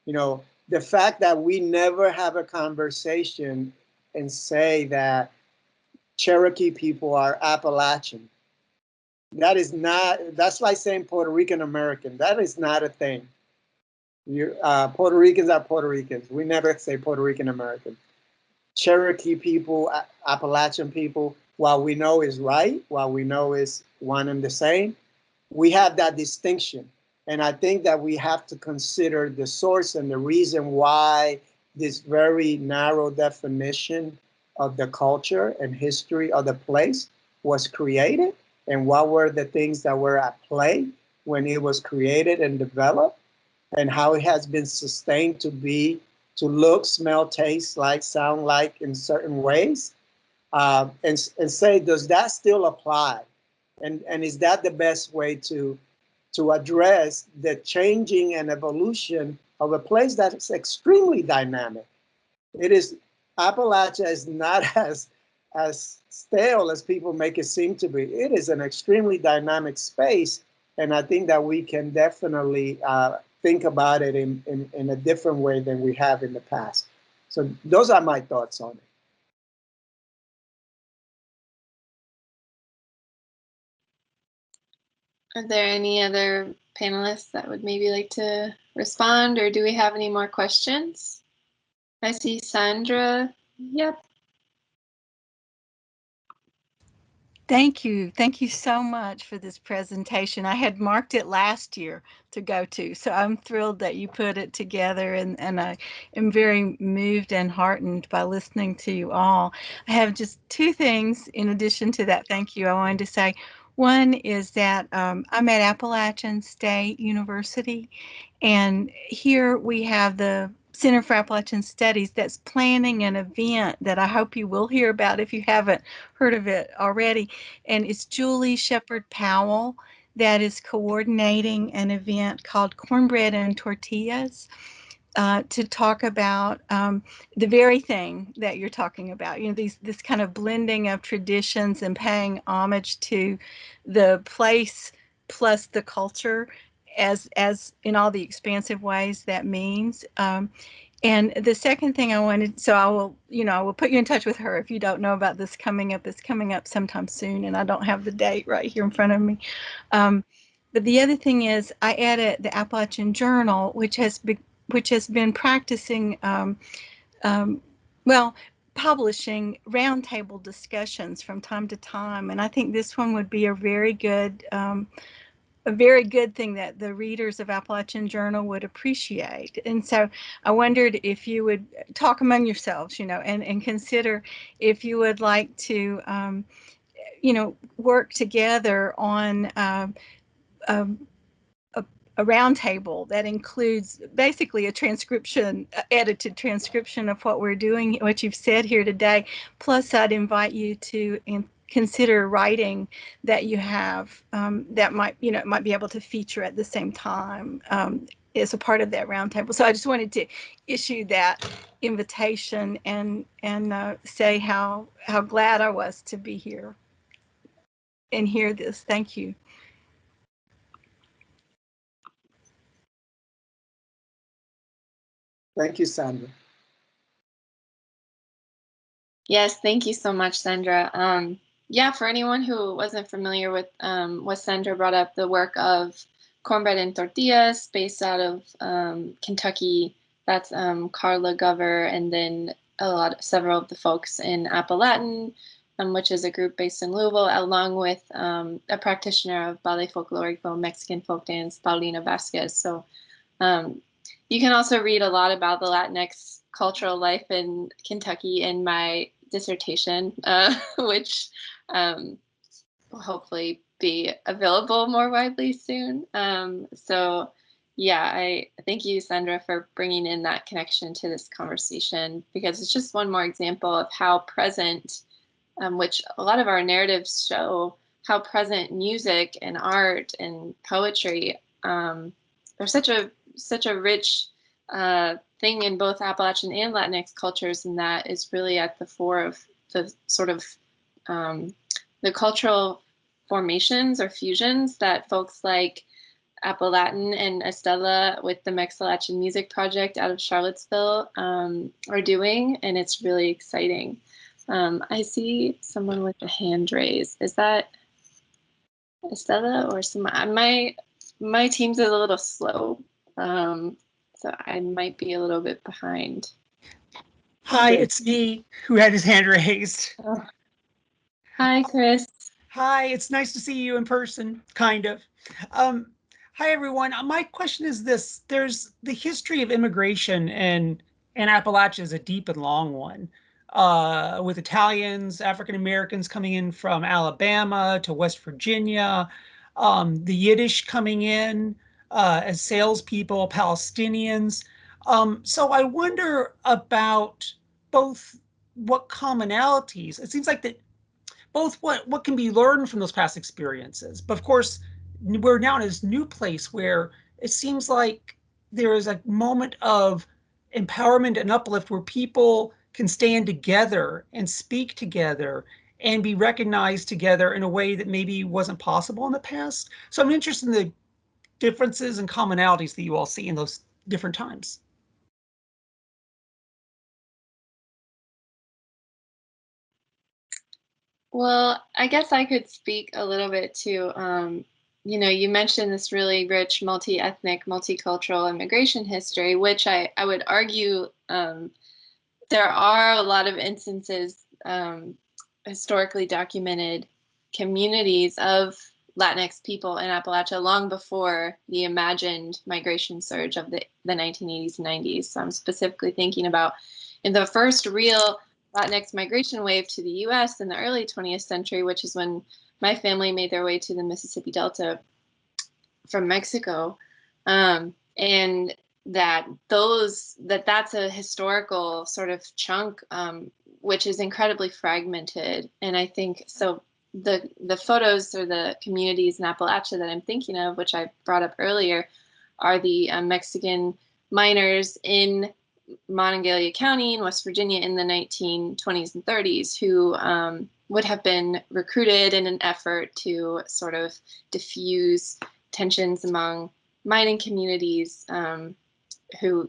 The fact that we never have a conversation and say that Cherokee people are Appalachian. That's like saying Puerto Rican American. That is not a thing. Puerto Ricans are Puerto Ricans. We never say Puerto Rican American. Cherokee people, Appalachian people, while we know is right, while we know is one and the same, we have that distinction. And I think that we have to consider the source and the reason why this very narrow definition of the culture and history of the place was created, and what were the things that were at play when it was created and developed, and how it has been sustained to look, smell, taste like, sound like in certain ways, and say, does that still apply? And is that the best way to address the changing and evolution of a place that is extremely dynamic? It is, Appalachia is not as stale as people make it seem to be. It is an extremely dynamic space, and I think that we can definitely think about it in a different way than we have in the past. So those are my thoughts on it. Are there any other panelists that would maybe like to respond, or do we have any more questions? I see Sandra. Yep. Thank you. Thank you so much for this presentation. I had marked it last year to go to, so I'm thrilled that you put it together, and I am very moved and heartened by listening to you all. I have just two things in addition to that thank you I wanted to say. One is that I'm at Appalachian State University, and here we have the Center for Appalachian Studies that's planning an event that I hope you will hear about if you haven't heard of it already. And it's Julie Shepard Powell that is coordinating an event called Cornbread and Tortillas to talk about the very thing that you're talking about. This kind of blending of traditions and paying homage to the place plus the culture as in all the expansive ways that means. And the second thing I wanted, so I will put you in touch with her if you don't know about this coming up. It's coming up sometime soon, and I don't have the date right here in front of me. But the other thing is, I edit the Appalachian Journal, which has been practicing, publishing roundtable discussions from time to time, and I think this one would be a very good thing that the readers of Appalachian Journal would appreciate. And so I wondered if you would talk among yourselves, and consider if you would like to, work together on a roundtable that includes basically a transcription, edited transcription of what we're doing, what you've said here today. Plus, I'd invite you to consider writing that you have that might be able to feature at the same time as a part of that roundtable. So I just wanted to issue that invitation and say how glad I was to be here and hear this. Thank you. Thank you, Sandra. Yes, thank you so much, Sandra. Yeah, for anyone who wasn't familiar with what Sandra brought up, the work of Cornbread and Tortillas, based out of Kentucky. That's Carla Gover, and then several of the folks in Appalachian, which is a group based in Louisville, along with a practitioner of ballet folklorico, Mexican folk dance, Paulina Vasquez. So you can also read a lot about the Latinx cultural life in Kentucky in my dissertation, which will hopefully be available more widely soon. So yeah, I thank you, Sandra, for bringing in that connection to this conversation, because it's just one more example of how present, which a lot of our narratives show, how present music and art and poetry are such a rich thing in both Appalachian and Latinx cultures, and that is really at the fore of the sort of the cultural formations or fusions that folks like Appalachian and Estella with the Appalachian Music Project out of Charlottesville are doing, and it's really exciting. I see someone with a hand raised. Is that Estella or someone? My team's a little slow, so I might be a little bit behind. Hi, it's me who had his hand raised. Oh. Hi, Chris. Hi, it's nice to see you in person, kind of. Hi, everyone. My question is this. There's the history of immigration in Appalachia is a deep and long one, with Italians, African Americans coming in from Alabama to West Virginia, the Yiddish coming in as salespeople, Palestinians. So I wonder about both what commonalities. It seems like that both what can be learned from those past experiences, but of course we're now in this new place where it seems like there is a moment of empowerment and uplift where people can stand together and speak together and be recognized together in a way that maybe wasn't possible in the past. So I'm interested in the differences and commonalities that you all see in those different times. Well, I guess I could speak a little bit to, you mentioned this really rich multi-ethnic, multicultural immigration history, which I would argue there are a lot of instances, historically documented communities of Latinx people in Appalachia long before the imagined migration surge of the 1980s and 90s. So I'm specifically thinking about in the first real Latinx migration wave to the US in the early 20th century, which is when my family made their way to the Mississippi Delta from Mexico. And that's a historical sort of chunk, which is incredibly fragmented. And I think so the photos or the communities in Appalachia that I'm thinking of, which I brought up earlier, are the Mexican miners in Monongalia County in West Virginia in the 1920s and 30s who would have been recruited in an effort to sort of diffuse tensions among mining communities who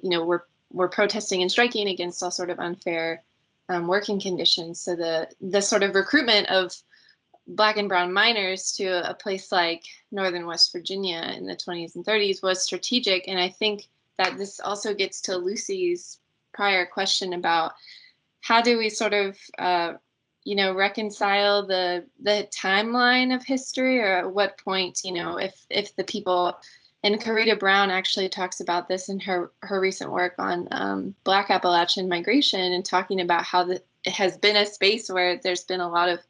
were protesting and striking against all sort of unfair working conditions. So the sort of recruitment of Black and brown miners to a place like northern West Virginia in the 20s and 30s was strategic. And I think that this also gets to Lucy's prior question about how do we sort of, reconcile the timeline of history, or at what point, if the people, and Karita Brown actually talks about this in her recent work on Black Appalachian migration, and talking about how it has been a space where there's been a lot of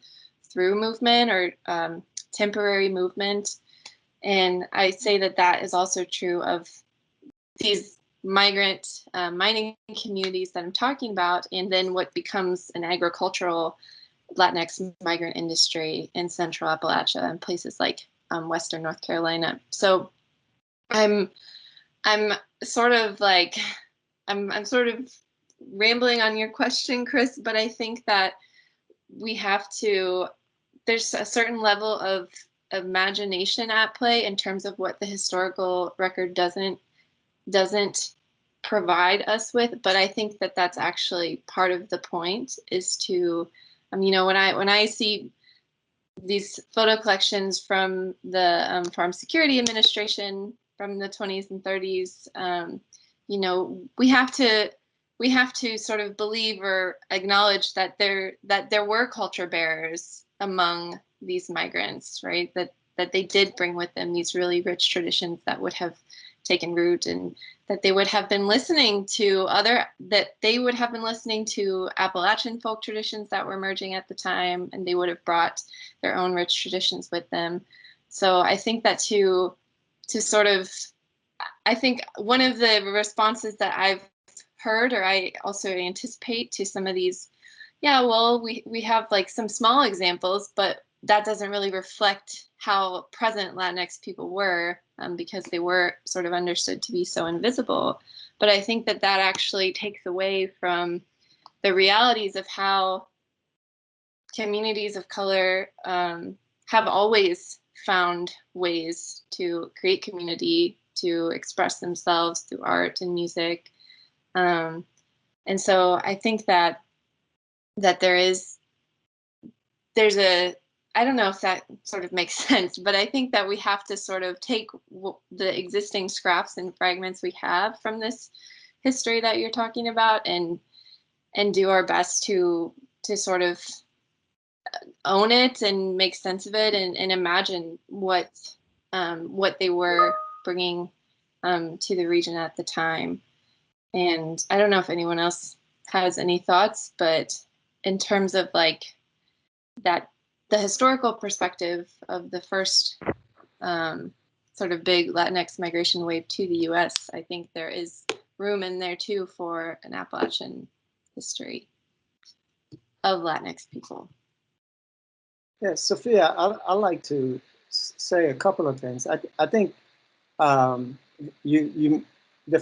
through movement or temporary movement. And I say that is also true of these migrant mining communities that I'm talking about, and then what becomes an agricultural Latinx migrant industry in Central Appalachia and places like Western North Carolina. So I'm sort of like, I'm sort of rambling on your question, Chris, but I think that there's a certain level of imagination at play in terms of what the historical record doesn't provide us with. But I think that that's actually part of the point, is to, when I see these photo collections from the Farm Security Administration from the 20s and 30s, we have to sort of believe or acknowledge that there were culture bearers among these migrants, right? That they did bring with them these really rich traditions that would have taken root, and that they would have been listening to Appalachian folk traditions that were emerging at the time, and they would have brought their own rich traditions with them. So I think that I think one of the responses that I've heard, or I also anticipate to some of these, yeah, well, we have like some small examples, but that doesn't really reflect how present Latinx people were, because they were sort of understood to be so invisible. But I think that actually takes away from the realities of how communities of color have always found ways to create community, to express themselves through art and music. And so I think that there's I don't know if that sort of makes sense, but I think that we have to sort of take the existing scraps and fragments we have from this history that you're talking about, and do our best to sort of own it and make sense of it, and imagine what they were bringing to the region at the time. And I don't know if anyone else has any thoughts, but in terms of like the historical perspective of the first sort of big Latinx migration wave to the US, I think there is room in there too for an Appalachian history of Latinx people. Yes, Sophia, I'd like to say a couple of things. I think the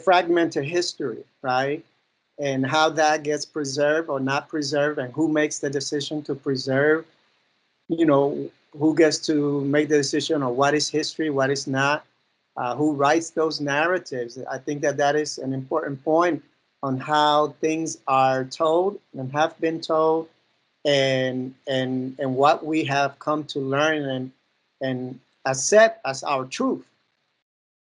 fragmented history, right? And how that gets preserved or not preserved, and who makes the decision to preserve, who gets to make the decision on what is history, what is not, who writes those narratives. I think that is an important point on how things are told and have been told, and what we have come to learn and accept as our truth.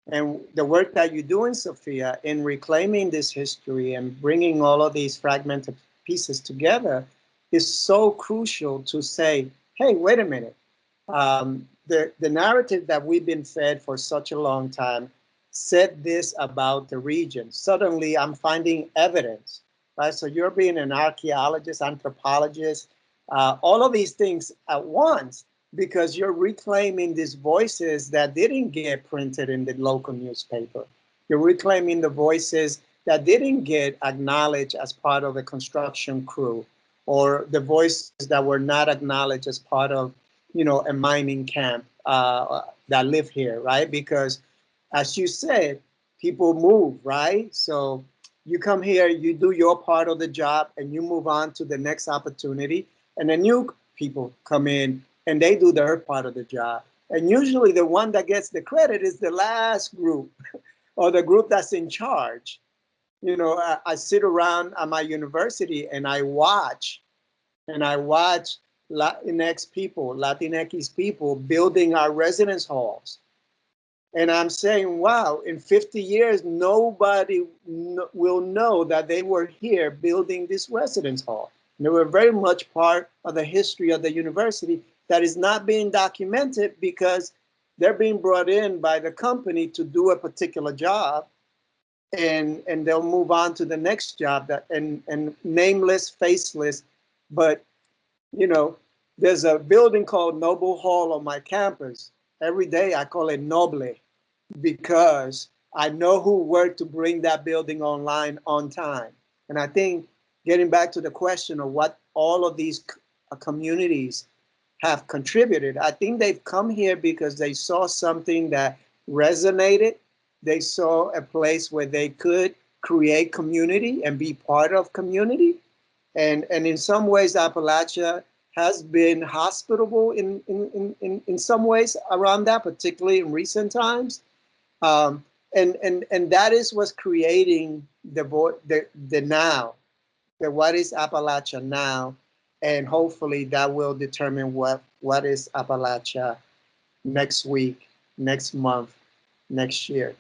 And the work that you're doing, Sophia, in reclaiming this history and bringing all of these fragmented pieces together is so crucial to say, hey, wait a minute. The narrative that we've been fed for such a long time said this about the region. Suddenly, I'm finding evidence, right? So you're being an archaeologist, anthropologist, all of these things at once, because you're reclaiming these voices that didn't get printed in the local newspaper. You're reclaiming the voices that didn't get acknowledged as part of the construction crew, or the voices that were not acknowledged as part of, a mining camp that live here, right? Because as you said, people move, right? So you come here, you do your part of the job, and you move on to the next opportunity, and then new people come in and they do their part of the job. And usually the one that gets the credit is the last group or the group that's in charge. I sit around at my university and I watch Latinx people building our residence halls. And I'm saying, wow, in 50 years, nobody will know that they were here building this residence hall. And they were very much part of the history of the university that is not being documented because they're being brought in by the company to do a particular job. And they'll move on to the next job and nameless, faceless. But, there's a building called Noble Hall on my campus. Every day I call it Noble, because I know who worked to bring that building online on time. And I think getting back to the question of what all of these communities have contributed, I think they've come here because they saw something that resonated. They saw a place where they could create community and be part of community. And in some ways, Appalachia has been hospitable in some ways around that, particularly in recent times. And that is what's creating the now, the what is Appalachia now, and hopefully that will determine what is Appalachia next week, next month, next year.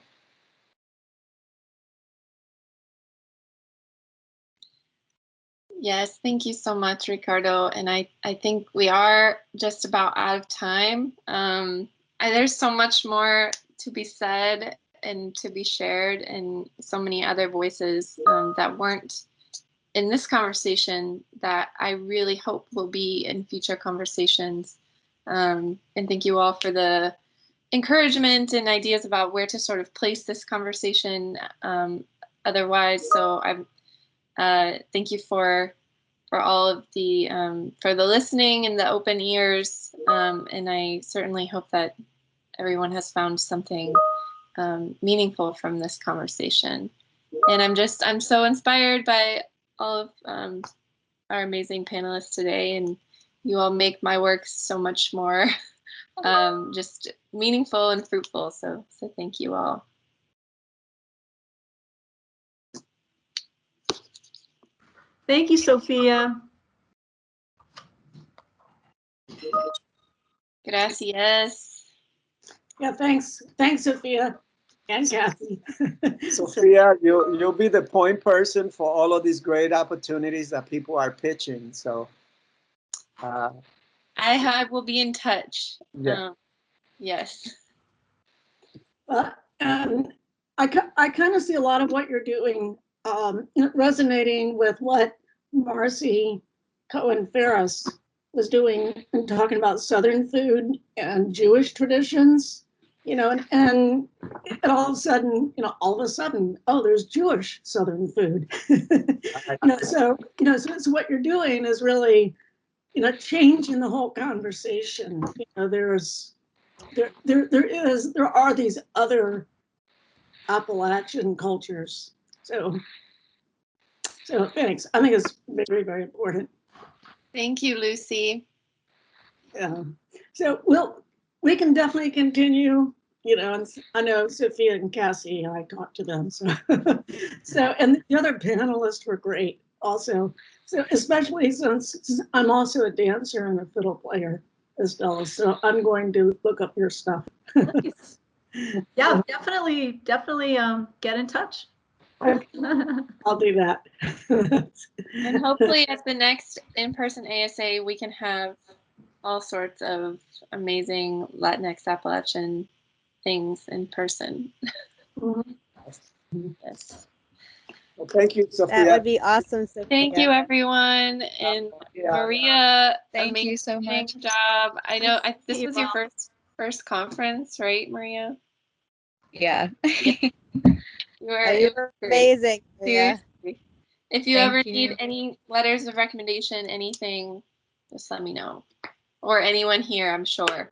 Yes, thank you so much, Ricardo. And I think we are just about out of time. There's so much more to be said and to be shared, and so many other voices that weren't in this conversation that I really hope will be in future conversations. And thank you all for the encouragement and ideas about where to sort of place this conversation otherwise. So I thank you for all of the for the listening and the open ears, and I certainly hope that everyone has found something meaningful from this conversation. And I'm so inspired by all of our amazing panelists today, and you all make my work so much more just meaningful and fruitful. So thank you all. Thank you, Sophia. Gracias. Yeah, thanks, Sophia and Kathy. Sophia, you'll be the point person for all of these great opportunities that people are pitching. So I will be in touch. Yeah. Yes. I kind of see a lot of what you're doing resonating with what Marcy Cohen-Ferris was doing and talking about Southern food and Jewish traditions, and all of a sudden, oh, there's Jewish Southern food. So what you're doing is really, changing the whole conversation. There are these other Appalachian cultures. So thanks. I think it's very, very important. Thank you, Lucy. Yeah. So we can definitely continue, and I know Sophia and Cassie, I talked to them. So and the other panelists were great also. So especially since I'm also a dancer and a fiddle player as well. So I'm going to look up your stuff. Nice. Yeah, definitely get in touch. I'll do that. And hopefully at the next in-person ASA, we can have all sorts of amazing Latinx Appalachian things in person. Yes. Well, thank you, Sophia. That would be awesome, Sophia. Thank you, everyone. And Maria, Thank you so much. Job. I know this you was your first conference, right, Maria? Yeah. You were amazing. Maria. Seriously. If you Thank ever you. need any letters of recommendation, anything, just let me know. Or anyone here, I'm sure.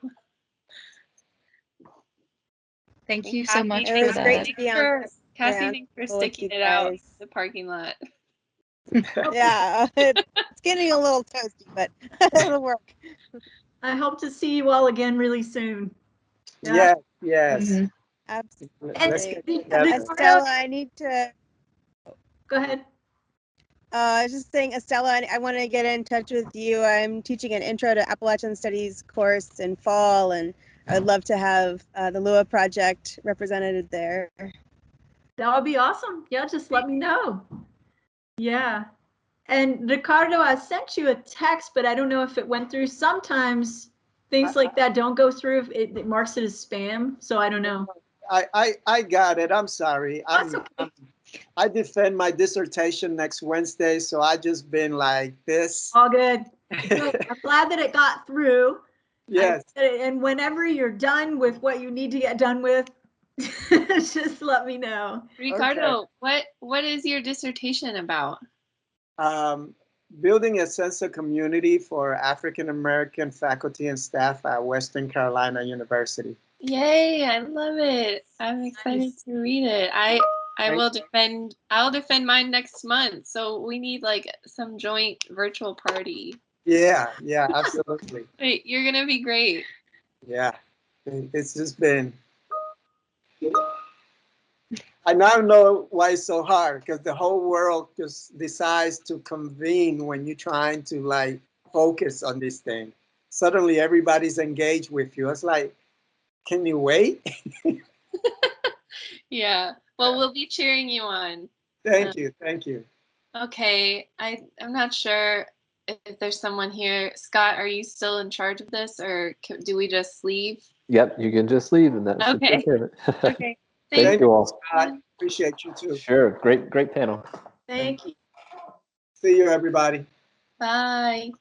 Thank you so much It for was great that. to be on. Cassie, thanks for sticking it out in the parking lot. Yeah, it's getting a little toasty, but it'll work. I hope to see you all again really soon. Yes. Mhm. Absolutely. Let's get together. Estella, I need to. Go ahead. I was just saying, Estella, I want to get in touch with you. I'm teaching an Intro to Appalachian Studies course in fall, and I would love to have the Lua Project represented there. That would be awesome. Yeah, just let me know. Yeah. And Ricardo, I sent you a text, but I don't know if it went through. Sometimes things like that don't go through. It marks it as spam, so I don't know. I got it. I'm sorry. Okay. I defend my dissertation next Wednesday, so I just been like this. All good. Good. I'm glad that it got through. Yes. And whenever you're done with what you need to get done with, just let me know. Ricardo, what is your dissertation about? Building a sense of community for African American faculty and staff at Western Carolina University. Yay, I love it. I'm excited to read it. I'll defend mine next month. So we need like some joint virtual party. Yeah, absolutely. Wait, you're gonna be great. Yeah. It's just been, I now know why it's so hard, because the whole world just decides to convene when you're trying to like focus on this thing. Suddenly everybody's engaged with you. It's like, can you wait? Yeah. Well, we'll be cheering you on. Thank you. Okay. I'm not sure if there's someone here. Scott, are you still in charge of this, or do we just leave? Yep, you can just leave and that should Okay. take care of it. Okay. Thank you all. Scott. Appreciate you too. Sure. Great panel. Thank you. See you, everybody. Bye.